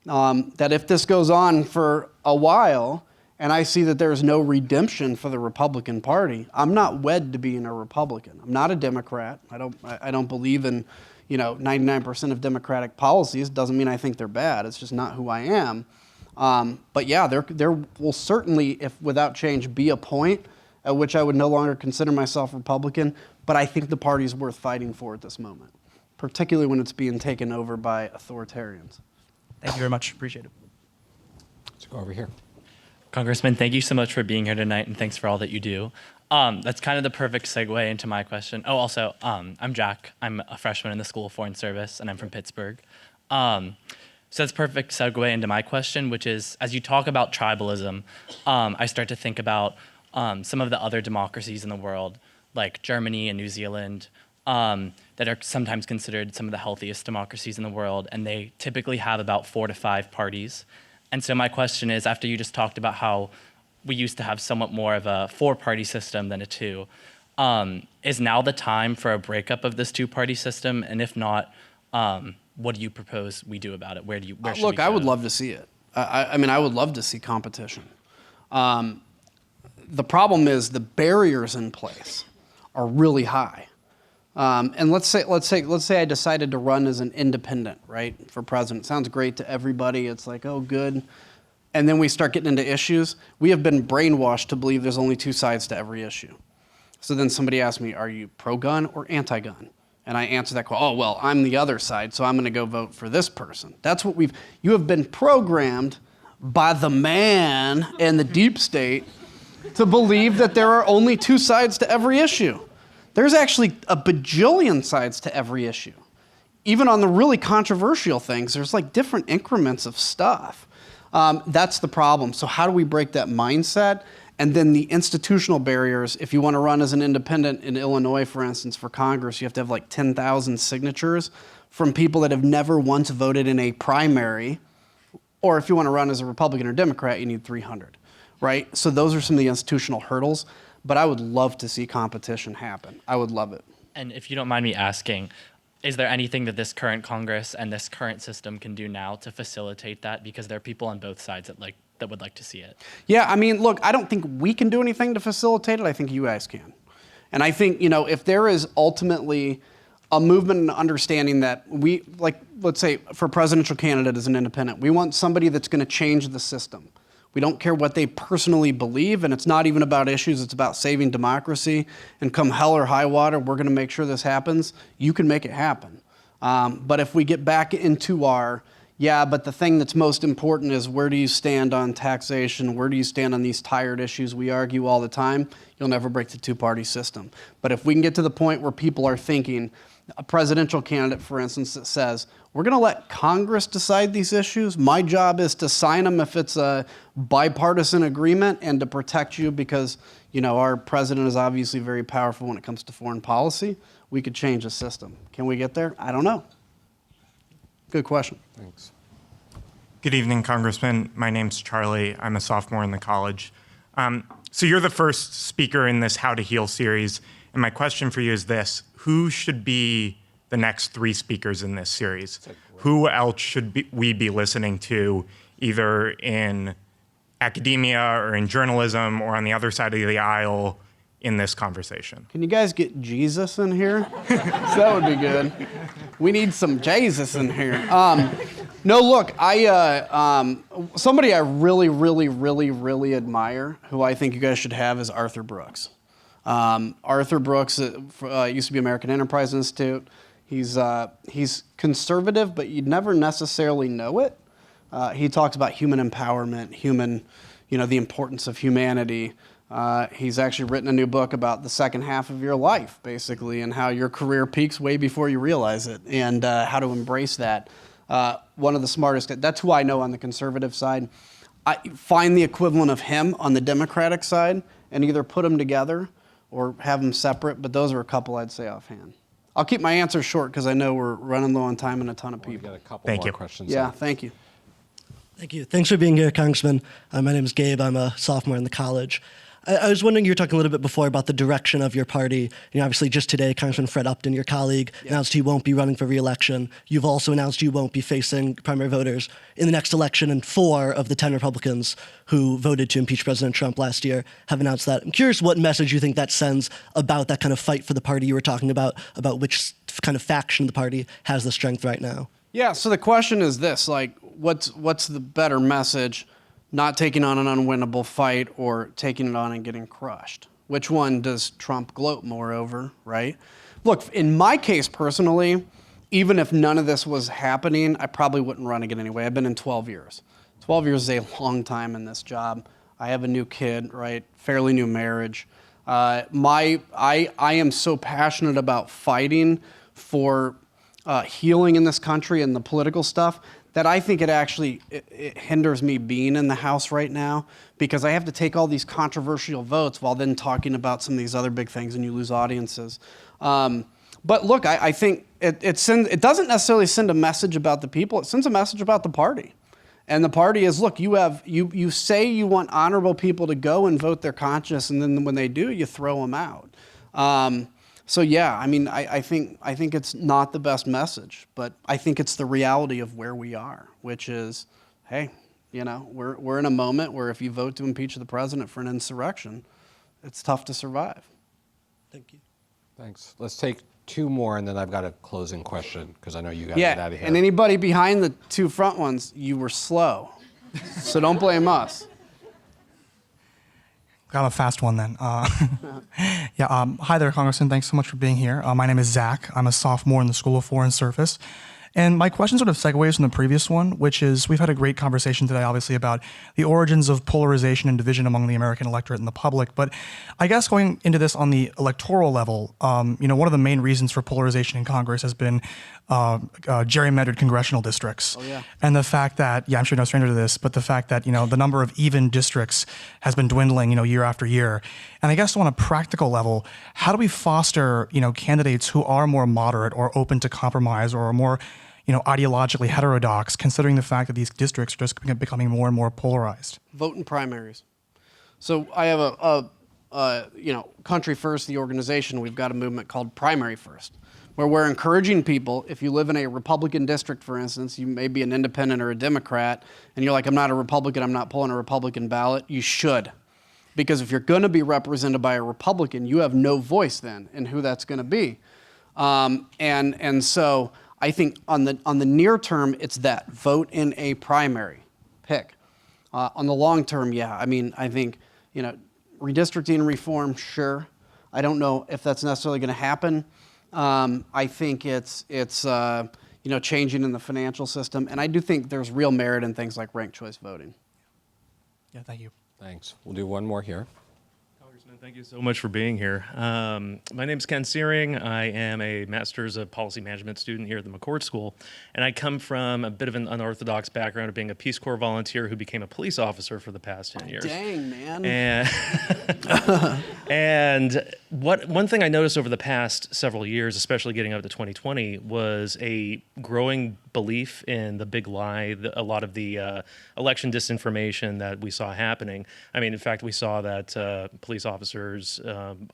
that if this goes on for a while, and I see that there's no redemption for the Republican Party, I'm not wed to being a Republican. I'm not a Democrat. I don't believe in 99% of Democratic policies. Doesn't mean I think they're bad. It's just not who I am. But yeah, there will certainly, if without change, be a point at which I would no longer consider myself Republican. But I think the party's worth fighting for at this moment, particularly when it's being taken over by authoritarians. Thank you very much. Appreciate it. Let's go over here. Congressman, thank you so much for being here tonight, and thanks for all that you do. That's kind of the perfect segue into my question. Oh, also, I'm Jack. I'm a freshman in the School of Foreign Service, and I'm from Pittsburgh. So that's a perfect segue into my question, which is, as you talk about tribalism, I start to think about some of the other democracies in the world, like Germany and New Zealand, that are sometimes considered some of the healthiest democracies in the world, and they typically have about 4 to 5 parties. And so my question is, after you just talked about how we used to have somewhat more of a 4-party system than a 2, is now the time for a breakup of this 2-party system? And if not, what do you propose we do about it? Where should we Look, go? I would love to see it. I mean, I would love to see competition. The problem is the barriers in place are really high. And let's say I decided to run as an independent, right, for president. Sounds great to everybody. It's like, oh, good. And then we start getting into issues. We have been brainwashed to believe there's only 2 sides to every issue. So then somebody asks me, are you pro-gun or anti-gun? And I answer that question, oh, well, I'm the other side, so I'm going to go vote for this person. That's what you have been programmed by the man and the deep state to believe that there are only 2 sides to every issue. There's actually a bajillion sides to every issue. Even on the really controversial things, there's like different increments of stuff. That's the problem. So how do we break that mindset? And then the institutional barriers, if you want to run as an independent in Illinois, for instance, for Congress, you have to have like 10,000 signatures from people that have never once voted in a primary. Or if you want to run as a Republican or Democrat, you need 300, right? So those are some of the institutional hurdles. But I would love to see competition happen. I would love it. And if you don't mind me asking, is there anything that this current Congress and this current system can do now to facilitate that? Because there are people on both sides that would like to see it. Yeah, I mean, look, I don't think we can do anything to facilitate it. I think you guys can. And I think, if there is ultimately a movement and understanding that we, like, let's say for presidential candidate as an independent, we want somebody that's going to change the system. We don't care what they personally believe, and it's not even about issues, it's about saving democracy. And come hell or high water, we're going to make sure this happens. You can make it happen. But if we get back into but the thing that's most important is where do you stand on taxation? Where do you stand on these tired issues we argue all the time? You'll never break the 2-party system. But if we can get to the point where people are thinking, a presidential candidate, for instance, that says, we're going to let Congress decide these issues. My job is to sign them if it's a bipartisan agreement and to protect you because, our president is obviously very powerful when it comes to foreign policy. We could change the system. Can we get there? I don't know. Good question. Thanks. Good evening, Congressman. My name's Charlie. I'm a sophomore in the college. So you're the first speaker in this How to Heal series. And my question for you is this. Who should be the next 3 speakers in this series? Who else should we be listening to, either in academia or in journalism or on the other side of the aisle in this conversation? Can you guys get Jesus in here? That would be good. We need some Jesus in here. No, look, somebody I really, really, really, really admire, who I think you guys should have, is Arthur Brooks. Arthur Brooks used to be American Enterprise Institute. He's conservative, but you'd never necessarily know it. He talks about human empowerment, the importance of humanity. He's actually written a new book about the second half of your life, basically, and how your career peaks way before you realize it, and how to embrace that. One of the smartest, that's who I know on the conservative side. I find the equivalent of him on the Democratic side and either put them together or have them separate, but those are a couple I'd say offhand. I'll keep my answers short because I know we're running low on time and a ton of people. We've got a couple more questions. Yeah, thank you. Thank you. Thanks for being here, Congressman. My name is Gabe. I'm a sophomore in the college. I was wondering, you were talking a little bit before about the direction of your party. Obviously just today, Congressman Fred Upton, your colleague, announced he won't be running for re-election. You've also announced you won't be facing primary voters in the next election, and 4 of the 10 Republicans who voted to impeach President Trump last year have announced that. I'm curious what message you think that sends about that kind of fight for the party you were talking about which kind of faction of the party has the strength right now. Yeah, so the question is this, what's the better message? Not taking on an unwinnable fight or taking it on and getting crushed? Which one does Trump gloat more over, right? Look, in my case personally, even if none of this was happening, I probably wouldn't run again anyway. I've been in 12 years. 12 years is a long time in this job. I have a new kid, right? Fairly new marriage. I am so passionate about fighting for healing in this country and the political stuff that I think it hinders me being in the House right now, because I have to take all these controversial votes while then talking about some of these other big things, and you lose audiences. But look, I think it doesn't necessarily send a message about the people. It sends a message about the party. And the party is, look, you say you want honorable people to go and vote their conscience, and then when they do, you throw them out. So yeah, I mean, I think it's not the best message, but I think it's the reality of where we are, which is, hey, we're in a moment where if you vote to impeach the president for an insurrection, it's tough to survive. Thank you. Thanks. Let's take 2 more, and then I've got a closing question because I know you got to get out of here. And anybody behind the 2 front ones, you were slow, so don't blame us. Got a fast one then. Hi there, Congressman. Thanks so much for being here. My name is Zach. I'm a sophomore in the School of Foreign Service. And my question sort of segues from the previous one, which is we've had a great conversation today, obviously, about the origins of polarization and division among the American electorate and the public. But I guess going into this on the electoral level, one of the main reasons for polarization in Congress has been gerrymandered congressional districts. Oh, yeah. And the fact that, I'm sure no stranger to this, but the fact that, the number of even districts has been dwindling, year after year. And I guess on a practical level, how do we foster, candidates who are more moderate or open to compromise or are more ideologically heterodox, considering the fact that these districts are just becoming more and more polarized? Vote in primaries. So I have Country First, the organization, we've got a movement called Primary First, where we're encouraging people, if you live in a Republican district, for instance, you may be an independent or a Democrat, and you're like, I'm not a Republican, I'm not pulling a Republican ballot, you should. Because if you're going to be represented by a Republican, you have no voice then in who that's going to be. And so I think on the near term, it's that vote in a primary pick. On the long term, I think redistricting reform, sure. I don't know if that's necessarily going to happen. I think it's changing in the financial system, and I do think there's real merit in things like ranked choice voting. Yeah, thank you. Thanks. We'll do one more here. Congressman, thank you so much for being here. My name is Ken Searing. I am a Master's of Policy Management student here at the McCord School, and I come from a bit of an unorthodox background of being a Peace Corps volunteer who became a police officer for the past 10 years. Dang, man. And one thing I noticed over the past several years, especially getting up to 2020, was a growing belief in the big lie, a lot of the election disinformation that we saw happening. I mean, in fact, we saw that police officers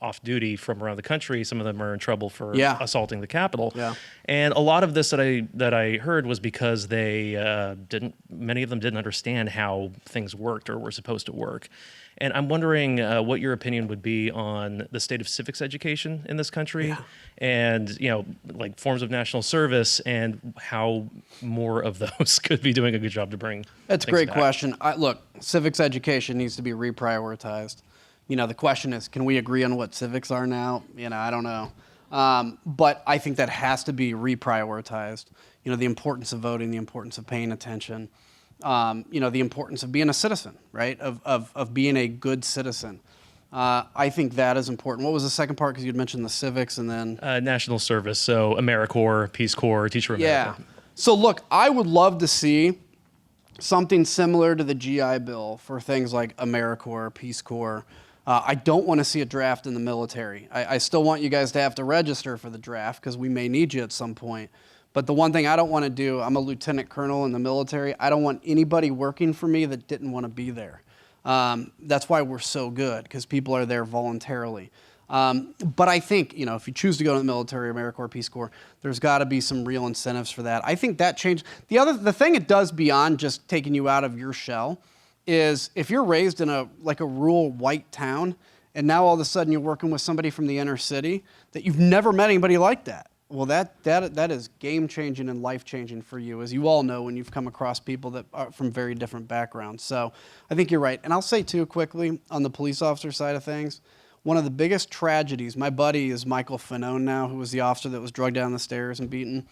off duty from around the country, some of them are in trouble for assaulting the Capitol. Yeah. And a lot of this that I heard was because many of them didn't understand how things worked or were supposed to work. And I'm wondering what your opinion would be on the state of civics education in this country, and like forms of national service, and how more of those could be doing a good job to bring. That's a great question. Look, civics education needs to be reprioritized. The question is, can we agree on what civics are now? I don't know. But I think that has to be reprioritized. The importance of voting, the importance of paying attention. The importance of being a citizen, right? Of being a good citizen. I think that is important. What was the second part? Because you'd mentioned the civics and then... National service, so AmeriCorps, Peace Corps, Teacher of Yeah. America. So look, I would love to see something similar to the GI Bill for things like AmeriCorps, Peace Corps. I don't want to see a draft in the military. I still want you guys to have to register for the draft because we may need you at some point. But the one thing I don't want to do, I'm a lieutenant colonel in the military. I don't want anybody working for me that didn't want to be there. That's why we're so good, because people are there voluntarily. But I think, if you choose to go to the military, AmeriCorps, Peace Corps, there's got to be some real incentives for that. I think that changed. The thing it does beyond just taking you out of your shell is if you're raised in a rural white town, and now all of a sudden you're working with somebody from the inner city that you've never met anybody like that. Well, that is game-changing and life-changing for you, as you all know when you've come across people that are from very different backgrounds. So I think you're right. And I'll say, too, quickly, on the police officer side of things, one of the biggest tragedies, my buddy is Michael Fanone now, who was the officer that was drugged down the stairs and beaten.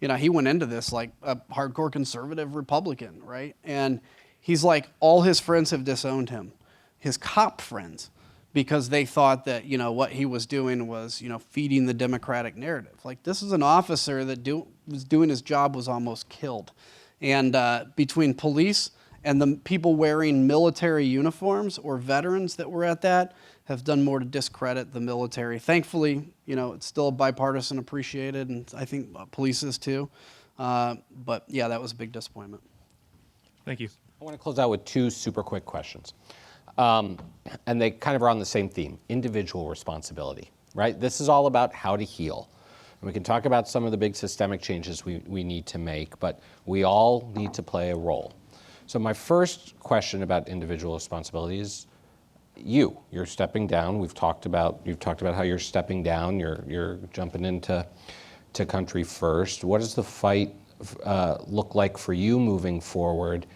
He went into this like a hardcore conservative Republican, right? And he's like, all his friends have disowned him, his cop friends, because they thought that, what he was doing was, feeding the Democratic narrative. Like, this is an officer that was doing his job, was almost killed. And between police and the people wearing military uniforms or veterans that were at that have done more to discredit the military. Thankfully, it's still bipartisan appreciated, and I think police is too. But yeah, that was a big disappointment. Thank you. I want to close out with two super quick questions. And they kind of are on the same theme, individual responsibility, right? This is all about how to heal. And we can talk about some of the big systemic changes we need to make, but we all need to play a role. So my first question about individual responsibility is you're stepping down. You've talked about how you're stepping down, you're jumping into country first. What does the fight look like for you moving forward?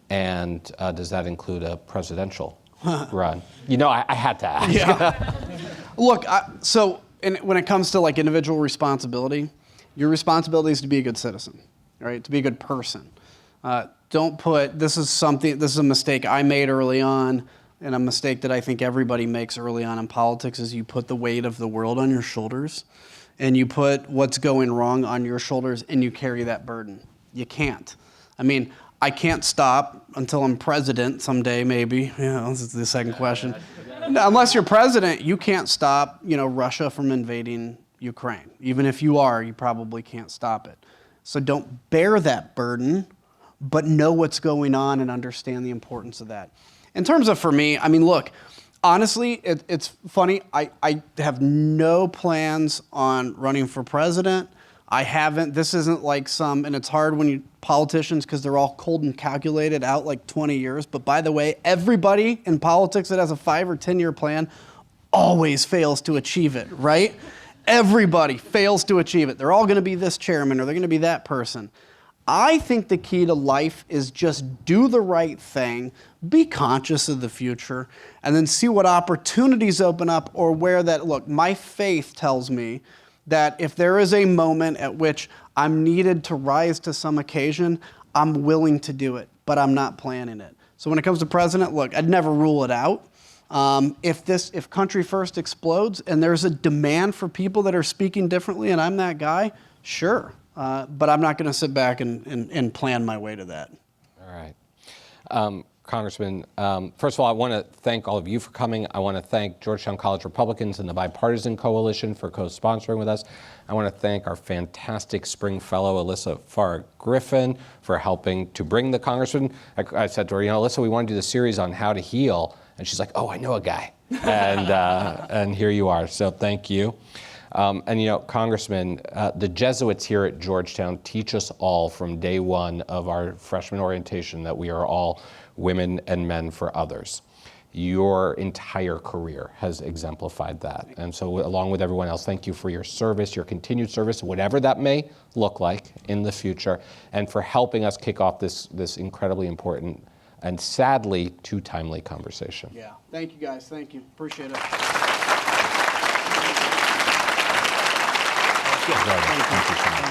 And does that include a presidential run? I had to ask. Yeah. Look, when it comes to individual responsibility, your responsibility is to be a good citizen, right? To be a good person. This is a mistake I made early on, and a mistake that I think everybody makes early on in politics is you put the weight of the world on your shoulders, and you put what's going wrong on your shoulders, and you carry that burden. You can't. I can't stop until I'm president someday, maybe. This is the second question. Unless you're president, you can't stop, Russia from invading Ukraine. Even if you are, you probably can't stop it. So don't bear that burden, but know what's going on and understand the importance of that. In terms of, for me, look, honestly, it's funny. I have no plans on running for president. I haven't. This isn't like and it's hard when politicians, because they're all cold and calculated out like 20 years. But by the way, everybody in politics that has a 5 or 10 year plan always fails to achieve it, right? Everybody fails to achieve it. They're all going to be this chairman or they're going to be that person. I think the key to life is just do the right thing, be conscious of the future, and then see what opportunities open up or where look, my faith tells me that if there is a moment at which I'm needed to rise to some occasion, I'm willing to do it, but I'm not planning it. So when it comes to president, look, I'd never rule it out. If Country First explodes and there's a demand for people that are speaking differently and I'm that guy, sure. But I'm not going to sit back and plan my way to that. All right. Congressman, first of all, I want to thank all of you for coming. I want to thank Georgetown College Republicans and the Bipartisan Coalition for co-sponsoring with us. I want to thank our fantastic spring fellow, Alyssa Farr-Griffin, for helping to bring the congressman. I said to her, Alyssa, we want to do the series on how to heal. And she's like, oh, I know a guy. And here you are. So thank you. Congressman, the Jesuits here at Georgetown teach us all from day one of our freshman orientation that we are all women and men for others. Your entire career has exemplified that. And so along with everyone else, thank you for your service, your continued service, whatever that may look like in the future, and for helping us kick off this incredibly important and sadly too timely conversation. Yeah, thank you guys, thank you, appreciate it. Thank you so much.